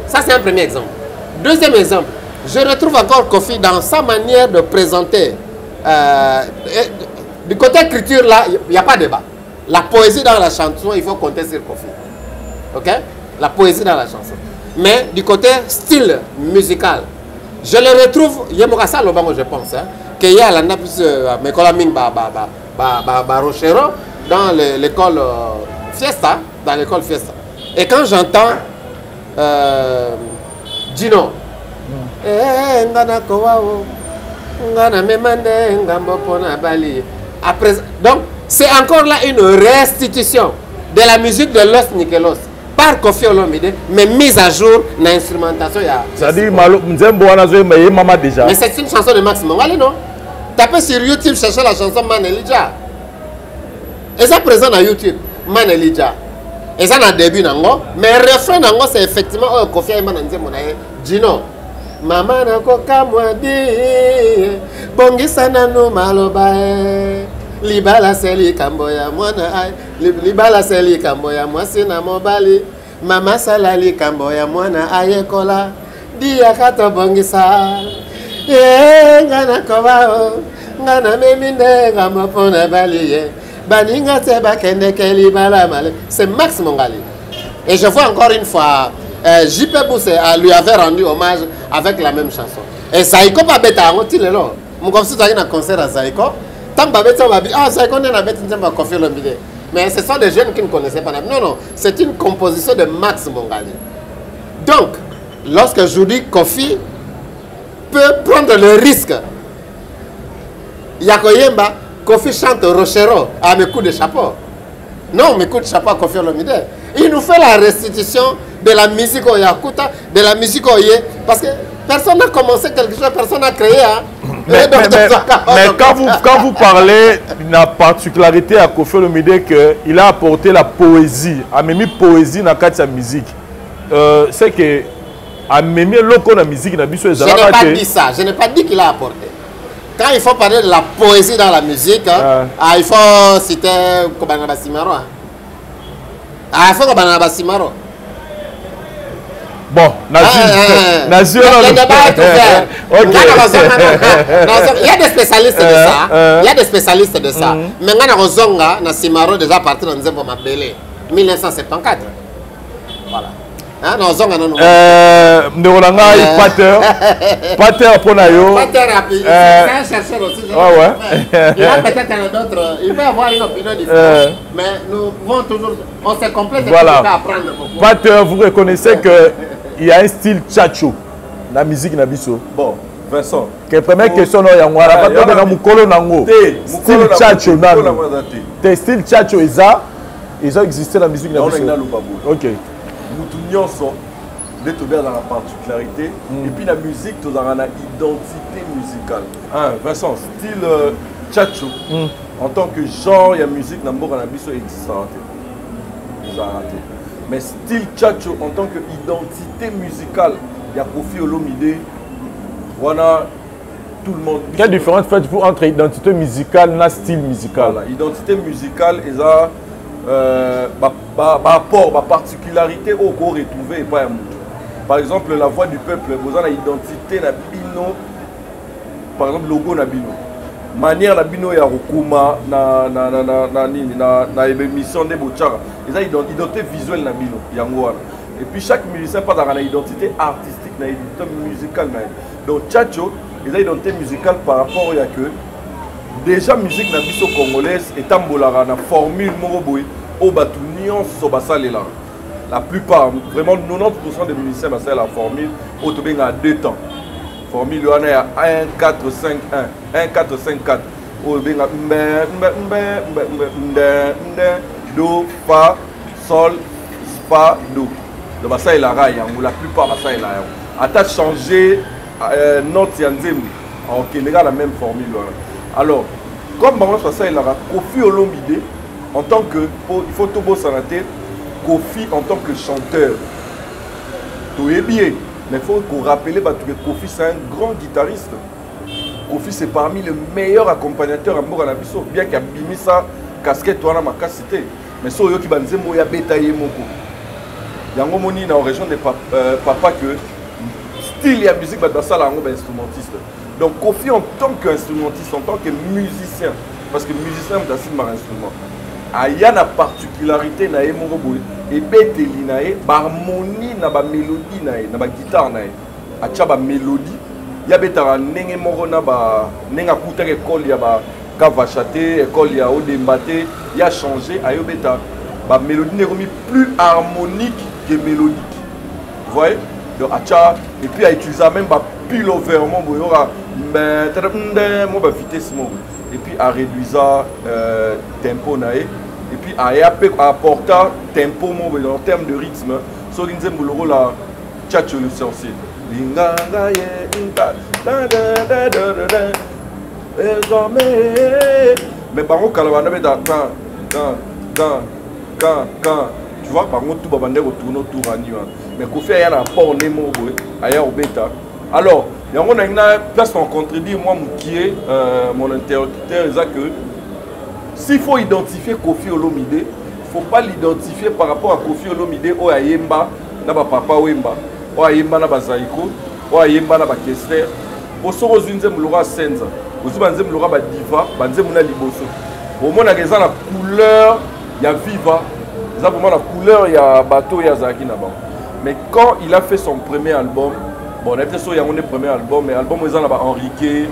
Ça, c'est un premier exemple. Deuxième exemple, je retrouve encore Koffi dans sa manière de présenter. Du côté écriture, là, il n'y a pas de débat. La poésie dans la chanson, il faut compter sur Koffi. Ok? La poésie dans la chanson. Mais du côté style musical, Je le retrouve, il y a mon cassal au banc, je pense, qu'il y a la nappe, mais quand la mine, Rochero, dans l'école Fiesta, dans l'école Fiesta. Et quand j'entends Gino, après, donc, c'est encore là une restitution de la musique de Los Nikelos par Koffi Olomide, mais mise à jour dans l'instrumentation. C'est-à-dire, déjà. Mais c'est une chanson de Max Mongali, non? Tapez sur YouTube, cherchez la chanson Man Elijah. Et ça présent dans YouTube, Man Elijah. Et ça dans le début, mais le refrain, c'est effectivement Koffi Olomide, Gino. Mama na koka mwadi bongisa nanu malobae libala seli kamboya mwana ai libala seli kamboya mwasi na mobali mama salali kamboya mwana ayekola dia kato bongisa ngana kobao ngana meminde ngamopona baliye baninga te bakende ke libala male. C'est Max Mongali. Et je vois encore une fois JP Bousse lui avait rendu hommage avec la même chanson. Et Zaiko pas bête à un til là. Mon comme tu as un concert à Zaiko. Tant que bête va dire ah Zaiko n'a bête n'a pas Koffi Olomide. Mais ce sont des jeunes qui ne connaissaient pas. Non non, c'est une composition de Max Mongali. Donc, lorsque je dis Koffi peut prendre le risque, Yakoyemba, Koffi chante Rochero à mes coups de chapeau. Non, mes coups de chapeau à Koffi Olomide. Il nous fait la restitution de la musique au Yakuta, de la musique au Yé, parce que personne n'a commencé quelque chose, personne n'a créé. Hein. Mais quand vous parlez de la particularité à Koffi Olomide, qu'il a apporté la poésie, a mis poésie dans la musique, c'est que a mis loco dans la musique, je n'ai pas dit ça, je n'ai pas dit qu'il a apporté. Quand il faut parler de la poésie dans la musique, il faut citer Kobana Basimaro. Il faut Kobana Basimaro. Bon, il y a des spécialistes de ça. Il y a des spécialistes de ça. Mais Rozonga, Nasimaro déjà parti dans Nzembo Mabele, 1974. Voilà. Pater pour Nayo. Pater rapide. C'est un chercheur aussi. Il a peut-être d'autres. Il peut avoir une opinion différente. Mais nous pouvons toujours. On se complète et on peut apprendre beaucoup. Pater, vous reconnaissez qu'il y a un style tchatcho. La musique Nabiso. Bon, Vincent. La première question, il y a un style tchatcho. Tes style tchatcho, ils ont existé dans la musique Nabiso. Ok. Nous tous dans la particularité et puis la musique tu as une identité musicale. Vincent, style tchatcho en tant que genre il y a musique dans le Nabiso existe raté. Mais style tchatcho en tant que identité musicale il y a Koffi Olomide voilà tout le monde. Quelle différence faites-vous entre identité musicale et style musical? Voilà, identité musicale et ça rapport, ma particularité au corps retrouvé et pas un mot. Par exemple, la voix du peuple, vous avez l'identité na bino, par exemple, logo na bino. Manière na bino ya rokuma na émission de Bochara. Ils ont identité visuelle na bino, yango. Et puis chaque musicien pas dans une identité artistique, na identité musicale. Donc tchatcho, ils ont identité musicale par rapport à que déjà musique na biso congolaise est tambolara na formule moroboy au batunion sobasalela. La plupart, vraiment 90% des musiciens basale la formule au tobeng à 2 temps. Formule on est à 1 4 5 1 1 4 5 4 au benga do fa sol fa do. De basale la raille ou la plupart basale la. Ata changer note yanzem. OK, les gars la même formule. Alors, comme Baron Sosa il a Koffi Olomide en tant que, il faut tout beau s'arrêter, Koffi en tant que chanteur. Tout est bien, mais il faut qu'on rappelle que Koffi c'est un grand guitariste. Koffi c'est parmi les meilleurs accompagnateurs à Mboganabiso, bien qu'il a bimi sa casquette toi ma cassité. Mais so yo ki banzembo ya betaye moko. Yango moni dans la région de papa que style et musique ba ça là un instrumentiste. Donc Koffi en tant qu'instrumentiste, en tant que musicien, parce que musicien c'est un instrument. Il y a une particularité na emoroboy et beteli na e harmonie na ba mélodie na e na ba guitare na e. A tcha ba mélodie ya betara ndenge moko na ba ndenge akuta école ya ba Kavachate école ya Odembate ya changé ayo beta ba mélodie n'est remis plus harmonique que mélodique. Vous voyez? Donc acha et puis a utilisé même ba pile over mon boyora mais mon ba vitesse mon et puis a réduit tempo nae et puis a apporté tempo mon en termes de rythme so ginze mbuloro la tchatcho le sorcier linganga ye mais par contre quand tu vois par contre tout va bander retourner autour à Niwa mais qu'on fait rien à port Nemo aya au bêta alors il y a une place qu'on contredit moi mon interlocuteur c'est que s'il faut identifier Koffi Olomide il faut pas l'identifier par rapport à Koffi Olomide ou Ayemba na ba papa Wemba ou Ayemba na ba Zaiko ou Ayemba na ba Kester pour ce que nous avons senza aussi banze mulora ba diva banze muna liboso au moins na la couleur il y a viva ça vraiment la couleur il y a bateau il y a Zaki na ba mais quand il a fait son premier album bon on était sûr il y a un premier album mais album ils en a ba Enrique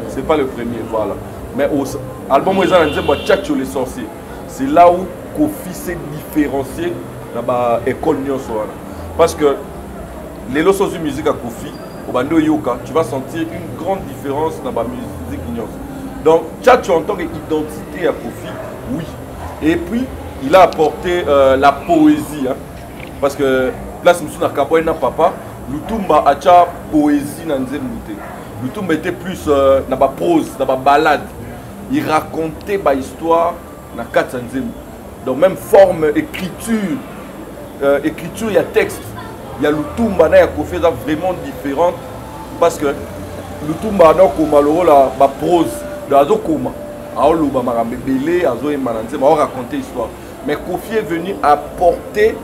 c'est pas le premier voilà mais au album ils en a dit ba Tchatcho les sorciers c'est là où Koffi s'est différencié na ba école nyonso parce que les losos de musique à Koffi au bando yoka, tu vas sentir une grande différence dans la musique ignorante. Donc, Tchatcho en tant qu'identité à Koffi, oui. Et puis, il a apporté la poésie. Hein, parce que, là, c'est M. Nakaboy n'a papa, Lutumba a tcha poésie dans les moutées. Lutumba était plus dans la prose, dans la balade. Il racontait ma histoire dans la 4 donc, même forme, écriture, il y a texte. Il y a Lutumba na Koffi vraiment différente parce que Lutumba na Komaloro la prose de Azo Koma Aolo ba marambe belé Azo et Mananze va raconter l'histoire mais Koffi est venu apporter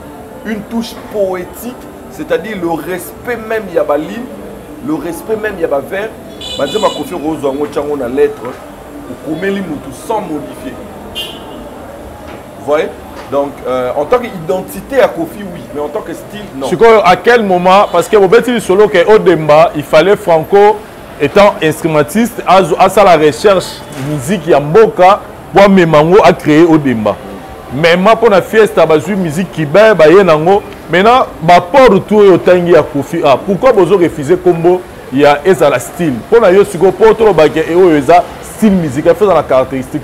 une touche poétique c'est-à-dire le respect même il y a ba ligne le respect même il y a ba vers banze ma Koffi rose en chango na lettre ou komeli mutu sans modifier vous voyez. Donc, en tant qu'identité à Koffi, oui, mais en tant que style, non. À quel moment, parce que vous avez solo que Odemba, il fallait Franco, étant instrumentiste, à la recherche de musique, il y a Mboka, pour Memango à créer Odemba. Mais moi, pour la fiesta, la musique qui bat, maintenant, ma part retour au Tangi à Koffi. Pourquoi vous avez refusé combo? Il y a un style. Pour la Yosiko, pour tout le style musical, il faut la caractéristique.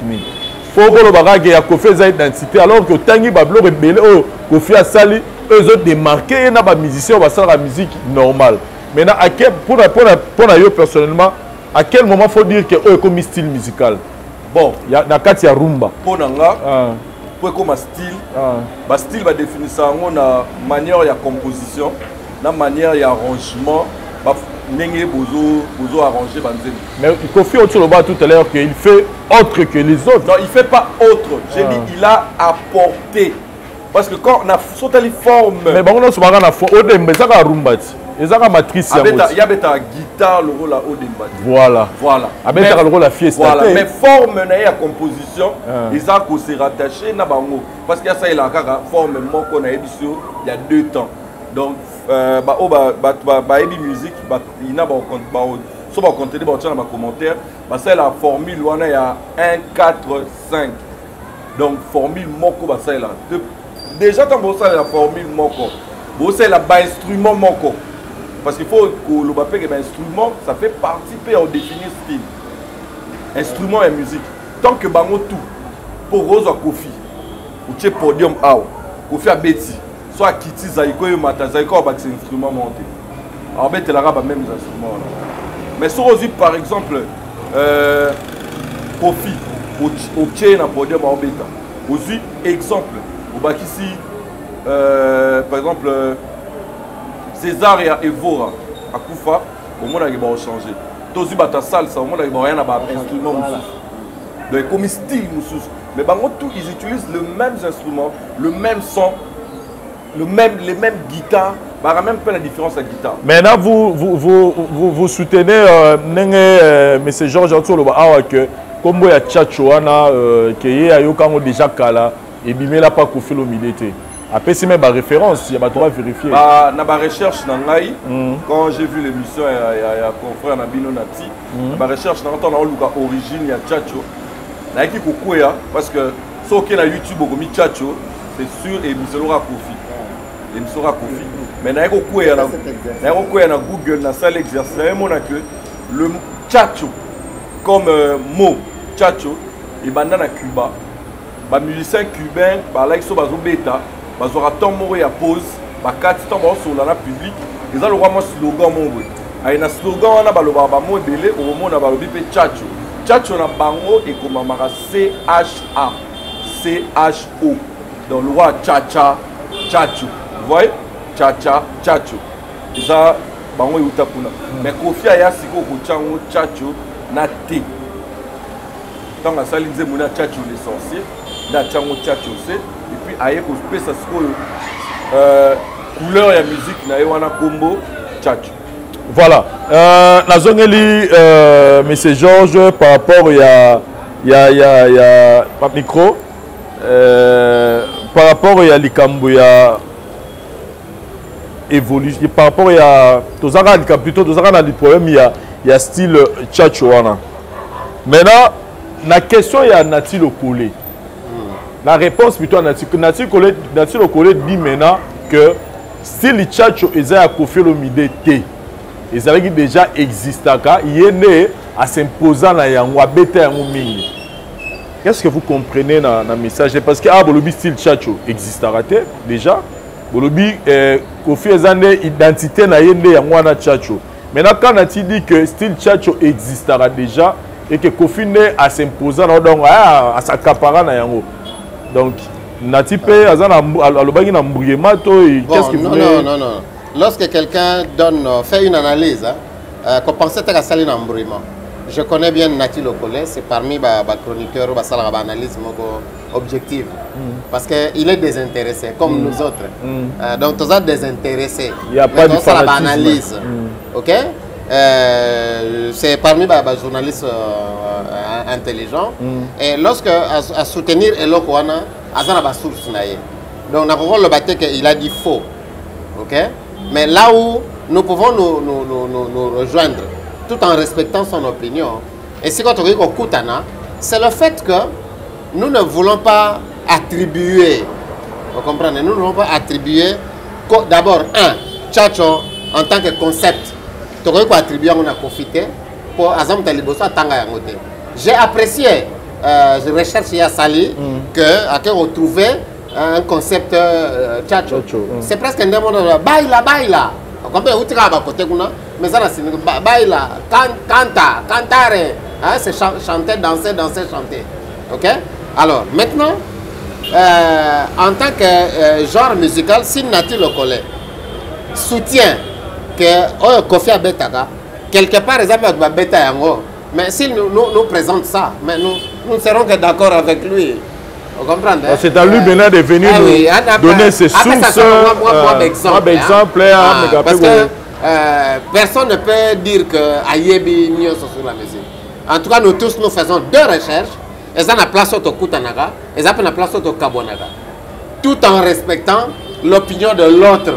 Pour que le bagage a Koffi sa identité alors que Tangi Bablo rebelle Koffi a sali eux autres démarqués na ba musicien va faire la musique normale. Maintenant à quel pour yo personnellement à quel moment faut dire que eux comme style musical. Bon, il y a na kati ya rumba. Pour nanga pour comme style ba style va définir ça na manière ya composition, na manière ya arrangement, Nenge bozo arrangé banzemi. Mais Koffi autour le bas tout à l'heure qu'il fait autre que les autres. Non, il fait pas autre. J'ai dit il a apporté. Parce que quand on a sauté les formes. Mais bon on se barre na forme. Odemba ça ka rumba. Ça ka matrice ya. Il y a beta guitare le rôle à Odemba. Voilà. Voilà. Abeta le rôle à fiesta. Voilà. Mais forme na ya composition, ils a ko se rattacher na bango parce qu'il y a ça il a ka forme moko na édition il y a 2 temps. Donc musique il n'a pas so ba compter dans ma commentaire c'est la formule wana il y a 1 4 5 donc formule moko ba ça là déjà quand vous savez la formule moko vous savez la ba instrument moko parce qu'il faut que le bapé que instrument ça fait participer au définir style instrument et musique tant que bango tout pour Rose Koffi ou chez podium out Koffi a Betty soit Kitty Zaiko et Mata Zaiko a des instruments montés. Alors, ben, tu as même instruments. Mais sur aussi, par exemple, Koffi, au Tchèque, au podium, au Beta. Aussi, exemple, au Bakissi, par exemple, César et Evora, à Koufa, au monde, il va changer. Tozi Bata Salsa, au monde, il va rien à instrument. Donc, comme style, mais tous, ils utilisent le même instrument, le même son. Les mêmes guitares, même pas la différence avec la guitare. Maintenant, vous soutenez M. Georges Arthur que comme il y a Tchatcho, qui est déjà Kala, et Bimela pas Koffi Olomide. Après, c'est même ma référence, il y a droit à vérifier. Dans ma recherche, quand j'ai vu l'émission, il y a un confrère Nabino Nati, dans ma recherche, on a l'origine, il y a Tchatcho. Parce que si on a YouTube, on a Tchatcho, c'est sûr, et nous aura Kofi. Et nous aura Kofi. Mais il y a Google, dans ça l'exercice, le Tchatcho, comme mot Tchatcho, et dans Cuba, les musiciens cubains, ils sont bêta. Ils ont attendu à pause, ils ont sur la public, ils ont un slogan. Il y a un slogan, il y a un Tchatcho. Tchatcho na bango et comme CHA, CHO. Donc le roi Tchatcha, Tchatcho. Vous voyez? Tchatcha, Tchatcho. Ils ont bango et utapuna. Mais Kofi Aya siko kuchango Tchatcho na T. Tant que ça, ils disent que Tchatcho les sorciers, na Tchango Tchatcho c'est. Et puis, aïe, qu'on se ça couleur et musique, na wana combo, tchatcho. Voilà. Nazongeli, monsieur Georges, par rapport il y a pas micro, par rapport il y a Likambo, il y a évolution, par rapport il y a plutôt des problèmes, il y a style tchatcho wana. Maintenant, la question il y a Nati Lokole. La réponse plutôt à Nati Lokole dit maintenant que si les Tchatcho est à Kofi Olomide T, ils avaient déjà existé, il est né à s'imposer dans Yango, à Beta Yango Mingi. Qu'est-ce que vous comprenez dans le message? Parce que Bolobi style Tchatcho existera déjà. Bolobi Kofi est une identité na Yende Yango na Tchatcho. Maintenant, quand Nati dit que style Tchatcho existera déjà et que Kofi est à s'imposer à s'accaparer dans Yango. Donc, Nati P, qu'est-ce que vous voulez? Non. Lorsque quelqu'un fait une analyse, qu'on pensait à salir un brûlement. Je connais bien Nati Lokole, c'est parmi les chroniqueurs qui font une analyse objective. Parce qu'il est désintéressé, comme nous autres. Donc, tous êtes désintéressés. Il n'y a pas de analyse. Ok? C'est parmi les journalistes intelligents. Et lorsque à soutenir Eloko wana, azana ba source naie. Donc on a le batté qu'il a dit faux. Ok? Mais là où nous pouvons nous rejoindre, tout en respectant son opinion, et si quand on dit qu'on Koutana, c'est le fait que nous ne voulons pas attribuer, vous comprenez, nous ne voulons pas attribuer d'abord Tchatcho en tant que concept. Tu as attribué on a profité pour Azam Taliboso Tanga Yangote. J'ai apprécié, je recherche à Sali, que retrouver un concept Tchatcho. C'est presque un démon de baila. On comprend où tu vas à côté, mais ça c'est baila, cantare, c'est chanter, danser, chanter. Ok? Alors maintenant, en tant que genre musical, si Nati Lokole soutient que Kofi Abetaka, quelque part, exemple, avec Beta Yango, mais s'il nous présente ça, mais nous ne serons que d'accord avec lui. Vous comprenez? C'est à lui maintenant de venir nous donner ses sources. Moi, exemple. Parce que personne ne peut dire que Ayebi n'y sur la musique. En tout cas, nous tous, nous faisons deux recherches. Et ça, la place au Koutanaga, et ça, la place au Kabonaga. Tout en respectant l'opinion de l'autre.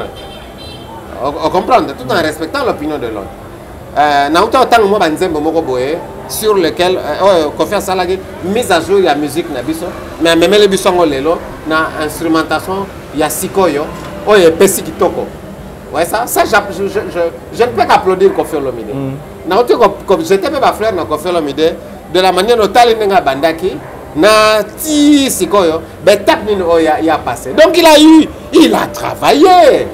Vous comprenez? Tout en respectant l'opinion de l'autre. Sur lequel Kofi Salagi mise à jour la musique na biso mais même les bisongo lelo na instrumentation ya sikoyo oye pesi kitoko. Ouais ça je ne peux qu'applaudir Kofi Olomide. Na ote comme j'étais même frère na Kofi Olomide de la manière notale nga bandaki na ti sikoyo betap ni ya passé. Donc il a travaillé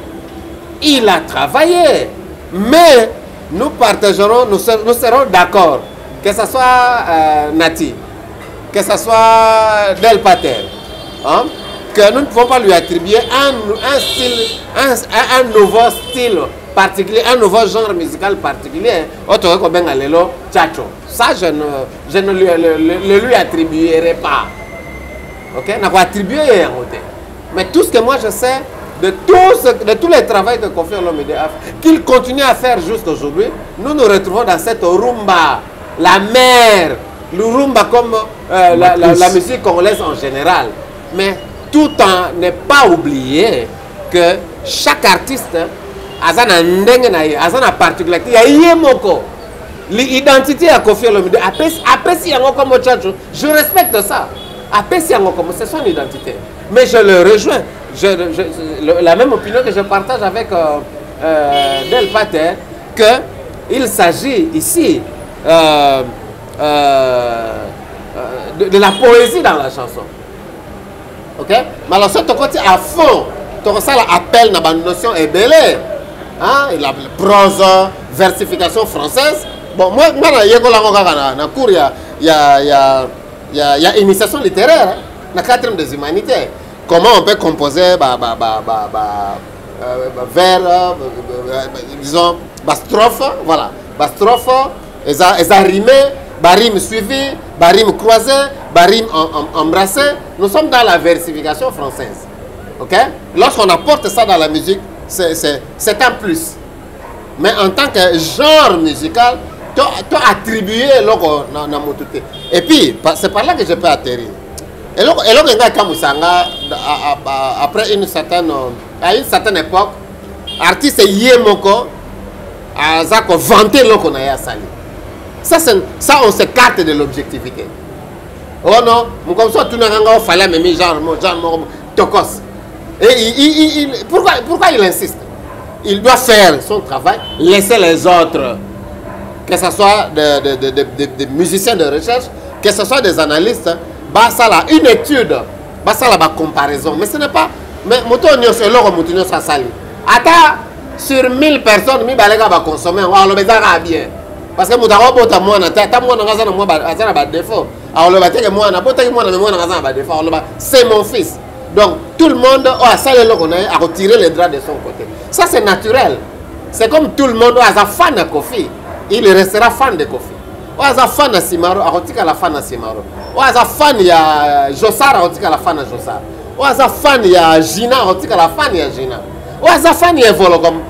mais nous partagerons nous serons d'accord. Que ce soit Nati, que ce soit Del Pater, hein, que nous ne pouvons pas lui attribuer un nouveau style particulier, un nouveau genre musical particulier. Autre que ben alelo Tchatcho. Ça, je ne lui attribuerai pas. Ok, n'a pas attribué un côté. Mais tout ce que moi je sais de tous les travaux de Kofi Olomide qu'il continue à faire jusqu'à aujourd'hui, nous nous retrouvons dans cette rumba. La mer, le rumba comme la musique congolaise en général. Mais tout en ne pas oublier que chaque artiste a une particularité. Il y a l'identité à Koffi Olomide. Après, si je respecte ça. Après, si c'est son identité. Mais je le rejoins. La même opinion que je partage avec Del Pater, qu'il s'agit ici de la poésie dans la chanson. Ok? Mais alors, ce côté à fond, ça appelle dans la notion ébélée. Hein? La prose, versification française. Bon, moi, dans le cours, il y a initiation littéraire, hein? Dans le 4e des humanités. Comment on peut composer vers, disons, strophe, voilà. Strophe, ils ont rimé, rime suivi, rime croisé, rime embrassé. Nous sommes dans la versification française. Ok? Lorsqu'on apporte ça dans la musique, c'est un plus. Mais en tant que genre musical, tu as attribué et puis, c'est par là que je peux atterrir. Et là, après à une certaine époque, artiste Yemoko a vanté l'oko na ya sali. Ça, on s'écarte de l'objectivité. Oh non, comme ça, tout le monde fallait même genre tokos. Et pourquoi il insiste? Il doit faire son travail, laisser les autres, que ce soit des musiciens de recherche, que ce soit des analystes, ça là, une étude, ça là, comparaison. Mais ce n'est pas. Mais ça sali. Attends, sur 1000 personnes, 1000 baléga va consommer, on le met bien. Parce que Moutaro bota moi na tata moi na ngazana moi azana ba défaut. Alors le bateke moi na bota moi na moi na ngazana ba défaut. C'est mon fils. Donc tout le monde a salé le connaît à retirer les draps de son côté. Ça c'est naturel. C'est comme tout le monde a fan de Koffi. Il restera fan de Koffi. On a fan de Simaro, a retiré la fan de Simaro. On a fan ya Jossar, a retiré la fan de Jossar. On a fan ya Gina, a retiré la fan ya Gina. On a fan ya Evologom.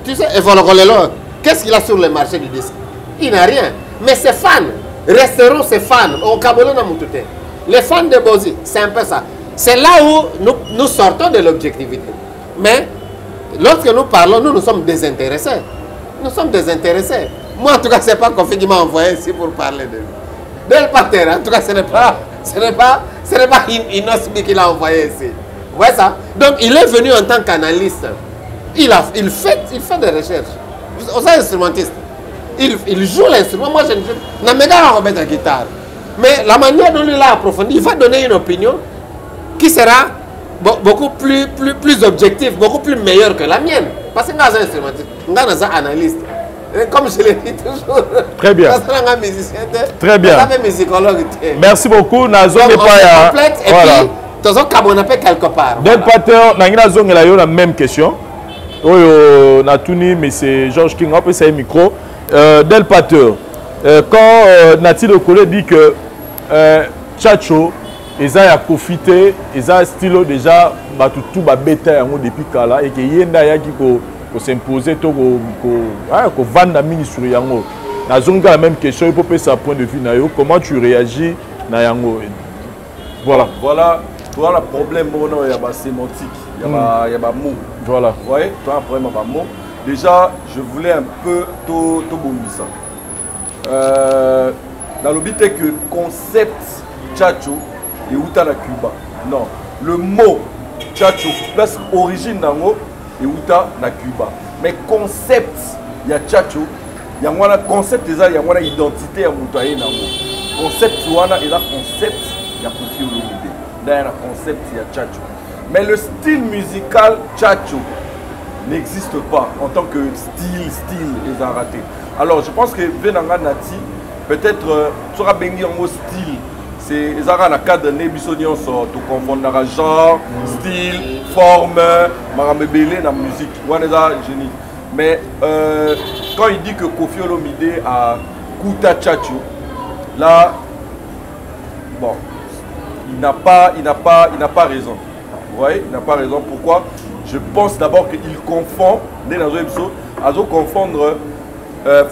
Tu sais Evologolelo, qu'est-ce qu'il a sur le marché du disque? Il n'a rien. Mais ses fans resteront ses fans au Cameroun. Les fans de Bozi, c'est un peu ça. C'est là où nous sortons de l'objectivité. Mais lorsque nous parlons, nous sommes désintéressés. Nous sommes désintéressés. Moi, en tout cas, ce n'est pas Koffi qui m'a envoyé ici pour parler de lui. Del Pater, en tout cas, ce n'est pas Inosbi qui l'a envoyé ici. Vous voyez ça? Donc, il est venu en tant qu'analyste. Il fait des recherches. Vous êtes instrumentiste. Il joue l'instrument. Moi, je ne sais pas remettre la guitare. Mais la manière dont il a approfondi, il va donner une opinion qui sera beaucoup plus objective, beaucoup plus meilleure que la mienne. Parce que nous sommes instrumentistes, nous sommes analystes. Comme je l'ai dit toujours. Très bien. Très bien. Merci beaucoup. Nazo n'est pas complète et puis, tu as quelque part. Del Pater, Nazo est la même question. Natuni, mais c'est Georges King, on peut essayer le micro. Del Pater, quand Nati Le Collé dit que Tchatcho, ils ont profité, ils ont stylo déjà tout bêta depuis Kala et que Yenda Yaki ko s'imposer, ko vendre la mini sur Yango. Nazonga la même question, il faut passer sa point de vue. Comment tu réagis na Yango? Voilà. Voilà le problème, il y a sémantique, il y a des mots. Voilà. Vous voyez, tu as un problème avec les mots. Déjà, je voulais un peu tout ça. Dans le but que le concept Tchatcho est où à Cuba. Non, le mot Tchatcho, place origine d'ango est où à Cuba. Mais concept, il y a Tchatcho, il y a un concept déjà, il y a une identité à Moutaï nango. Concept, il y a un concept, il y a Koffi Olomide. Il y a un concept, il y a Tchatcho. Mais le style musical Tchatcho n'existe pas en tant que style, ils ont raté. Alors je pense que Venanga Nati, peut-être, sera béni en style. C'est ils ont la cadre de Nebisonion, tout confondre genre, style, forme, marambébélé dans la musique. Ouais, les génie. Mais quand il dit que Koffi Olomide a Kouta Tchatcho, là, bon, il n'a pas raison. Vous voyez, il n'a pas raison. Pourquoi? Je pense d'abord qu'il confond, il confondre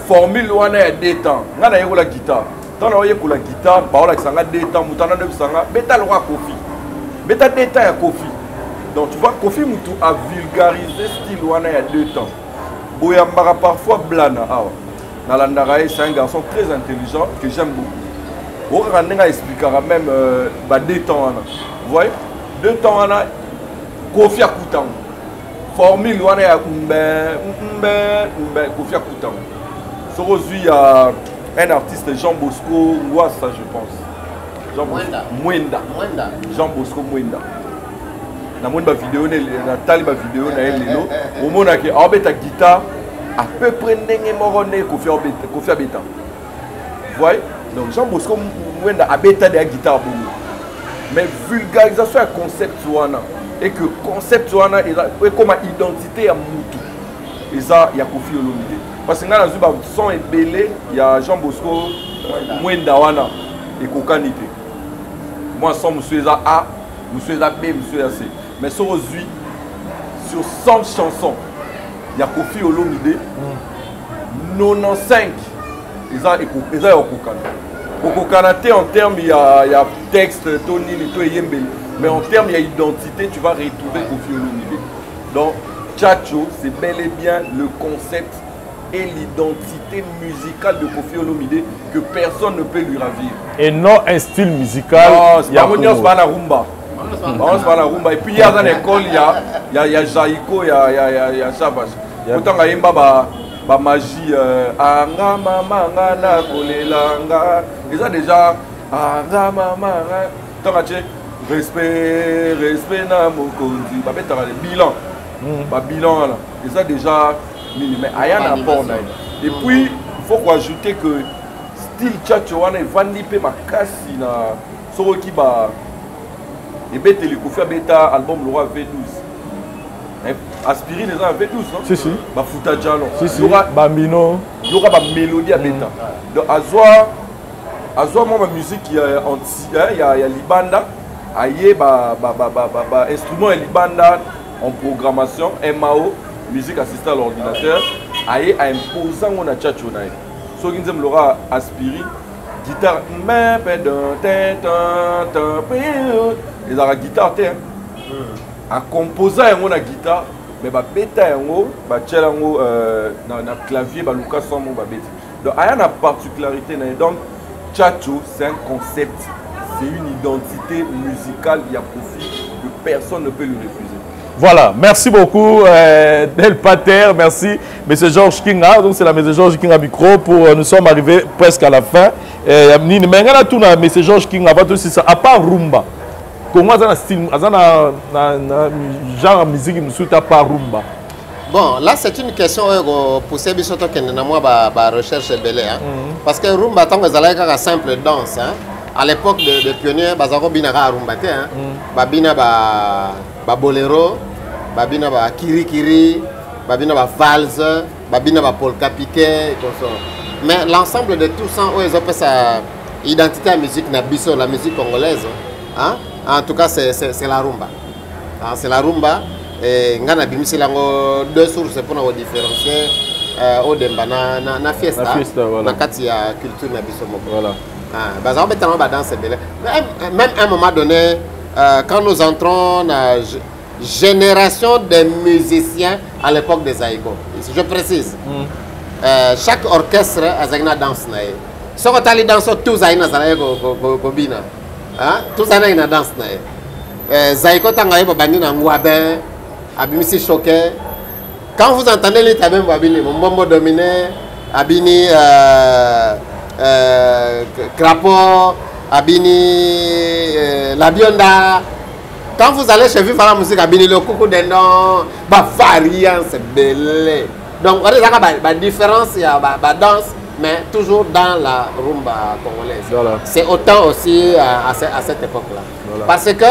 formule ou des temps. Il y a la guitare. Quand on a la guitare, il y a des temps, il y a des Koffi. beta détail à Kofi. Donc tu vois, Kofi Moutou a vulgarisé style wana il y a 2 temps. Boyambara parfois blana. Nalandarae, c'est un garçon très intelligent que j'aime beaucoup. Oranenga expliquera même 2 temps. Vous voyez, 2 temps wana Kofi a Koutang. Formule wana ya Kofi a Koutang. Aujourd'hui, il y a un artiste, Jean Bosco Ngwassa, je pense. Mwenda. Jean Bosco Mwenda. Dans la vidéo, au moment où il guitare, à peu près Kofi Abeta. Vous voyez? Donc Jean Bosco Mwenda a bêta de la guitare. Mais vulgarisation du concept, et que concept est comme identité à Moutou. Et ça, il y a Kofi Olomide. Parce que dans le son est belé, il y a Jean Bosco Mwenda wana et Kokanite. Moi, son monsieur A, monsieur B, monsieur C. Mais sur 100 chansons, il y a Kofi Olomide, 95, ils ont Kokana. Kokanate, en termes, il y a texte, Tony, Lito et Yembeli. Mais en termes, il y a identité, tu vas retrouver Kofi Olomide. Donc, Tchatcho, c'est bel et bien le concept et l'identité musicale de Kofi Olomide que personne ne peut lui ravir. Et non un style musical. Non, c'est pas la rumba. Et puis il y a dans l'école, il y a Jaiko, il y a Chavas. Autant il y a magie. Anga mama na kolelanga. Ils ont déjà anga mama. Tant que respect na mokonzi. Bah bête bilan. Bah bilan là. Ils ont déjà mais rien à apport. Et puis il faut ajouter que style Tchatchoana va niper ma casse na Soroki ba et bête les Kofi Abeta album le roi V12. Aspirine les gens V12 non? Si si. Ba Futa Jalo. Si si. Bambino. Il y aura ba mélodie à bêta. Donc Azwa moi ma musique il y a anti il y a libanda. Aïe ba instrument et libanda en programmation MAO. Musique assistée à l'ordinateur, aïe à imposant on a tchatchonaï. So qui nous l'aura aspiré, guitare, ils ont la guitare, à composer on a guitare, mais bah bêta on bah tchelango dans clavier bah Lucas son bah bêta. Donc aïe a particularité donc tchatcho c'est un concept, c'est une identité musicale, il y a profit que personne ne peut lui refuser. Voilà, merci beaucoup Del Pater, merci M. Georges Kinga, donc c'est la M. Georges Kinga micro pour nous sommes arrivés presque à la fin. Mais tout M. Georges Kinga va tout ça à part rumba. Comment ça style, genre musique nous à part rumba. Bon, là c'est une question pour ces bisoto qui n'a moi ba recherche belé parce que rumba tant que ça simple danse à l'époque de pionniers bazako binaka rumba té babina ba bolero, babina ba kiri, babina ba valse, babina ba polka piqué, comme ça. Mais l'ensemble de tout ça, ils appellent ça identité à la musique nabiso, la musique congolaise. Hein? En tout cas, c'est la rumba. C'est la rumba. Et ngana bimisi lango 2 sources pour nous différencier au demba na fiesta, na kati ya culture nabiso moko. Voilà. Bazako betama ba danse belé. Même à un moment donné quand nous entrons dans la génération des musiciens à l'époque des Zaïko, je précise, chaque orchestre a une danse. Si on a une danse, tous ont une danse. Tous ont une danse. Zaïko, Abimisi Choquet. Quand vous entendez les tabins, Mombo Dominé, Abini Crapaud, Abini La Bionda. Quand vous allez chez Viva la musique, Abini le coucou d'Endon, variant, c'est belé. Donc, on a la différence, il y a la danse, mais toujours dans la rumba congolaise. Voilà. C'est autant aussi à cette époque-là. Voilà. Parce que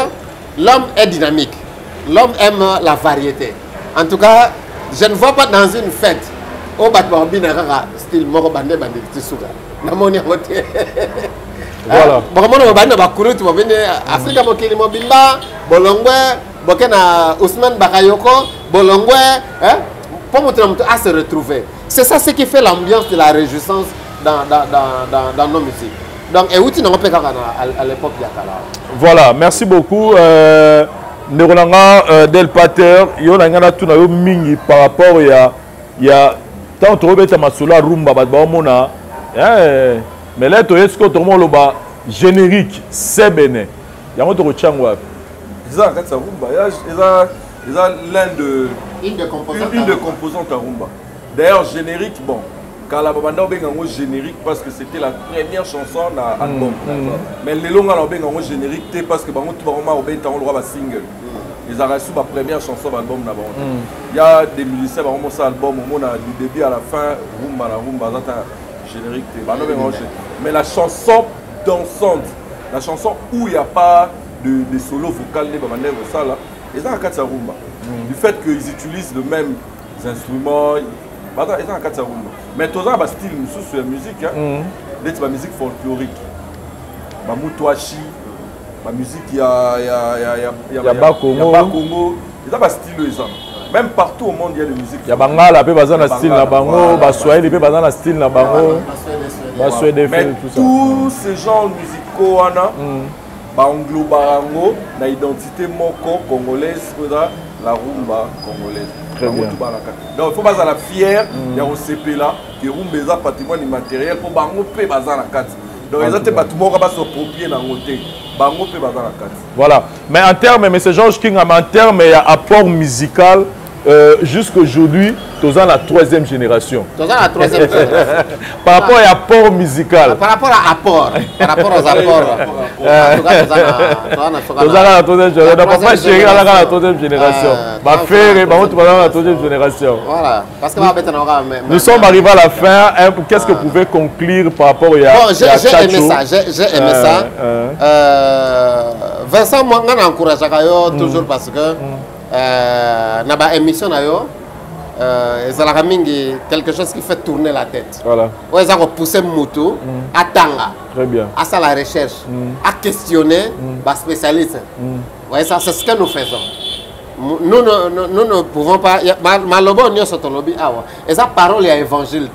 l'homme est dynamique. L'homme aime la variété. En tout cas, je ne vois pas dans une fête au Batbarbina style Moro Bandé Bandé Tisuga. Namoni voté. Voilà. Bon, on va venir Afrique Mokili Mobimba, Bolongwe, Bokena Ousmane Bakayoko, Bolongwe, pour montrer à se retrouver. C'est ça ce qui fait l'ambiance de la réjouissance dans nos musiques. Donc, et où tu n'as pas à l'époque de Yakala. Voilà, merci beaucoup. Neronanga Del Pater, yo nangana tout na yo mingi par rapport ya tant trop bête masula rumba ba mona. Mais là to est-ce que tout le monde ba générique c'est béné. Yango to changwa. Ça quand ça rumba, ils ont une de composantes à rumba. D'ailleurs générique bon. Quand la banda a un générique parce que c'était la première chanson dans l'album. Mais les longs a un générique parce que tout le monde a un droit à single. Ils ont reçu la première chanson de l'album. Il y a des musiciens qui ont commencé l'album du début à la fin, rumba, générique. Mais la chanson dansante, la chanson où il n'y a pas de solo vocal, ils ont un cas rumba. Du fait qu'ils utilisent les mêmes instruments. Mais tout ça, c'est un style de musique. C'est la musique folklorique. La moutouachi, la musique, il y a Bakongo. C'est un style. Même partout au monde, il y a des musiques. Il y a Bangala, il y a un style na bango, Baswahili, il y a un style na bango. Mais tous ces genres musicaux, englobe l'identité moko congolaise, la rumba congolaise. Très bien. Donc il faut pas être fier de CP là que rumba est un patrimoine immatériel pour bango pe bazana kat. Donc ils ont des bâtiments qui sont appropriés dans côté. Bango pe bazana kat. Voilà. Mais en termes, mais c'est Georges King, en termes, il y a apport musical. Jusqu'aujourd'hui, tu es dans la 3e génération. Tu es dans la 3e génération. Par rapport à apport musical. Par rapport à apport. Par rapport aux apports. Tu es dans la 3e génération. Papa chéri, dans la 3e génération. Ma frère, tu es dans la 3e génération. Voilà. Parce que nous sommes arrivés à la fin. Qu'est-ce que vous pouvez conclure par rapport à bon, j'ai aimé ça. J'ai aimé ça. Vincent, moi, je l'encourage toujours parce que dans la émission, quelque chose qui fait tourner la tête. Voilà. Ils ont poussé Moutou à Tanga. Très bien. À ça la recherche, à questionner les spécialistes. C'est ce que nous faisons. Nous ne pouvons pas. Malobo n'y a pas lobby. Et sa parole est évangile.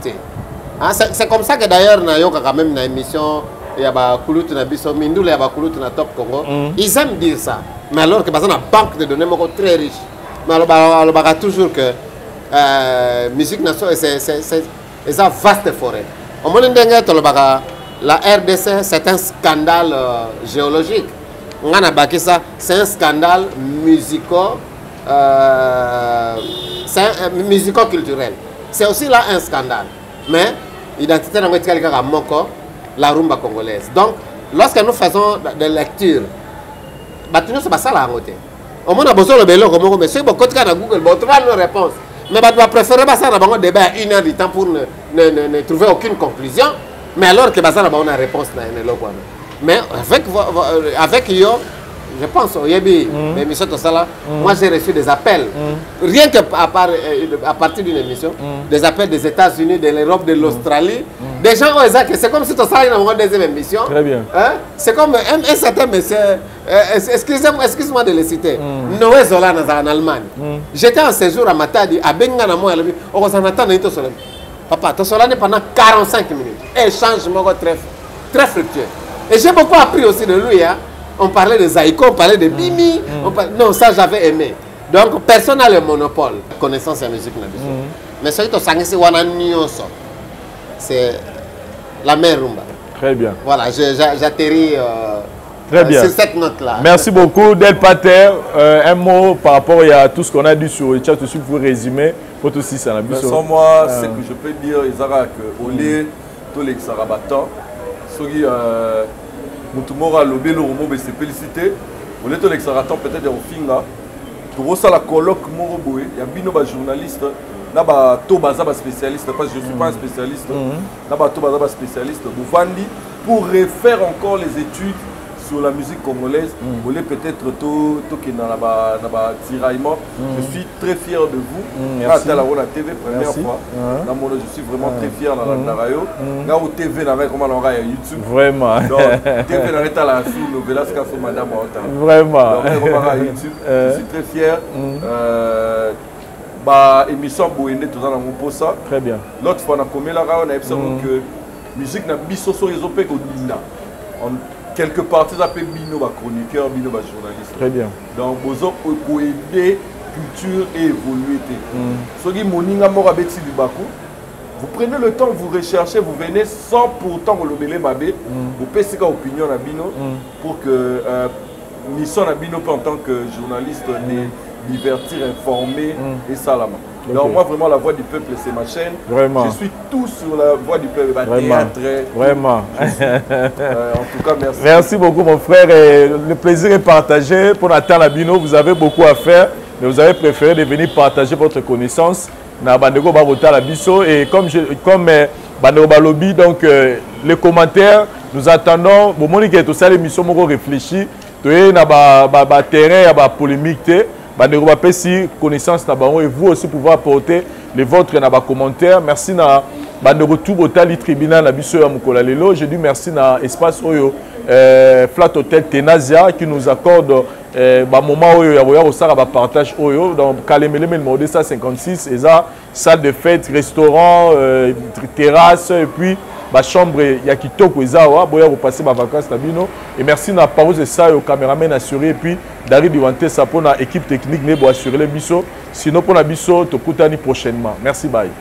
C'est comme ça que d'ailleurs, quand même dans l'émission, il y a Koulout na Bisso Mindou, il y a Koulout na Top Congo. Ils aiment dire ça. Mais alors que dans une banque de données très riche. Mais alors, on toujours que musique nationale, c'est une vaste forêt. La RDC, c'est un scandale géologique. C'est un scandale musico-culturel. C'est aussi là un scandale. Mais l'identité de quelqu'un à Moko, la rumba congolaise. Donc, lorsque nous faisons des lectures, c'est pas ça la côté. Au moins, on a besoin de bélo comme mais si beaucoup de cas dans Google, on trouve nos réponses. Mais on préférer ça dans un débat 1 heure de temps pour ne trouver aucune conclusion. Mais alors que ça on a une réponse dans mais avec yo, je pense au Yebi, l'émission tout ça là, moi j'ai reçu des appels. Rien que à partir d'une émission, des appels des États-Unis, de l'Europe, de l'Australie. Des gens ont dit que c'est comme si tout ça dans une deuxième émission. Très bien. Hein? C'est comme un certain monsieur, excuse-moi de le citer, Noé Zola en Allemagne. J'étais en séjour à Matadi, à Benganamo, on s'en attend à Solan. Papa, tu Solan pendant 45 minutes. Échange très fructueux. Et j'ai beaucoup appris aussi de lui. Hein? On parlait de Zaïko, on parlait de Bimi. Non, ça j'avais aimé. Donc personne n'a le monopole. Connaissance de la musique. Mais ce qui est c'est la mère rumba. Très bien. Voilà, j'atterris très bien. Sur cette note-là. Merci beaucoup, Del Pater. Un mot par rapport à tout ce qu'on a dit sur le chat, aussi pour résumer. Pour tout ça, sans moi, ce que je peux dire, Isara, que Olé, tous les Sarabatans, ceux qui Moutoumora, Lobé, le Romo, c'est félicité. Olé, tous les Sarabatans, peut-être au Finga. Tout ça, la colloque Moroboué, il y a bino journaliste. Naba Tobaza spécialiste parce que je ne suis pas un spécialiste. Naba Tobaza spécialiste Bouvandi pour refaire encore les études sur la musique congolaise. Vous voulez peut-être tout qui dans la tiraillement. Je suis très fier de vous. Merci. À la TV première fois. Je suis vraiment très fier dans la radio. Dans TV avec comment on YouTube. Vraiment. Donc TV avec la sous novelas quand madame vraiment. YouTube. Je suis très fier. Bah émission boyende tout dans mon poste ça. Très bien. L'autre fois on a commis la on a que musique na biso so les opé ko dinda. quelque part ça appelle bino ba chroniqueur, bino ba journaliste. Très bien. Donc bozo ko aider culture et évoluer. Soki moninga mora beti libako. Vous prenez le temps, vous recherchez, vous venez sans pourtant le mabé. Vous payez cette opinion à bino pour que mission à bino en tant que journaliste divertir, informer et ça là. Donc moi vraiment la voix du peuple c'est ma chaîne. Vraiment. Je suis tout sur la voix du peuple. Vraiment. Vraiment. En tout cas merci. Merci beaucoup mon frère. Et le plaisir est partagé. Pour Nathan Labino, vous avez beaucoup à faire, mais vous avez préféré de venir partager votre connaissance. Na Bandeko Babota Labiso et comme Bandeko Balobi, donc les commentaires, nous attendons. Bon, Monique est tout ça l'émission Moko réfléchit. Tu es na ba terrain, ya ba polémique. Bandeko Bapesi connaissance na bango et vous aussi pouvoir apporter les vôtres na ba commentaires. Merci na Bandeko tout Botali tribunal na biso ya Mukola lelo. Je dis merci na espace Oyo Flat Hotel Tenazia qui nous accorde moment où il y a partage donc Kalemele numéro 256 et ça salle de fête, restaurant, terrasse et puis ma chambre ya kitoko ezawa boya repasser ma vacances tabino et merci na pause ça au caméraman assuré et puis David Diwanté ça pour na équipe technique ne bo assurer les biso sinon pour na biso to kutani prochainement. Merci bye.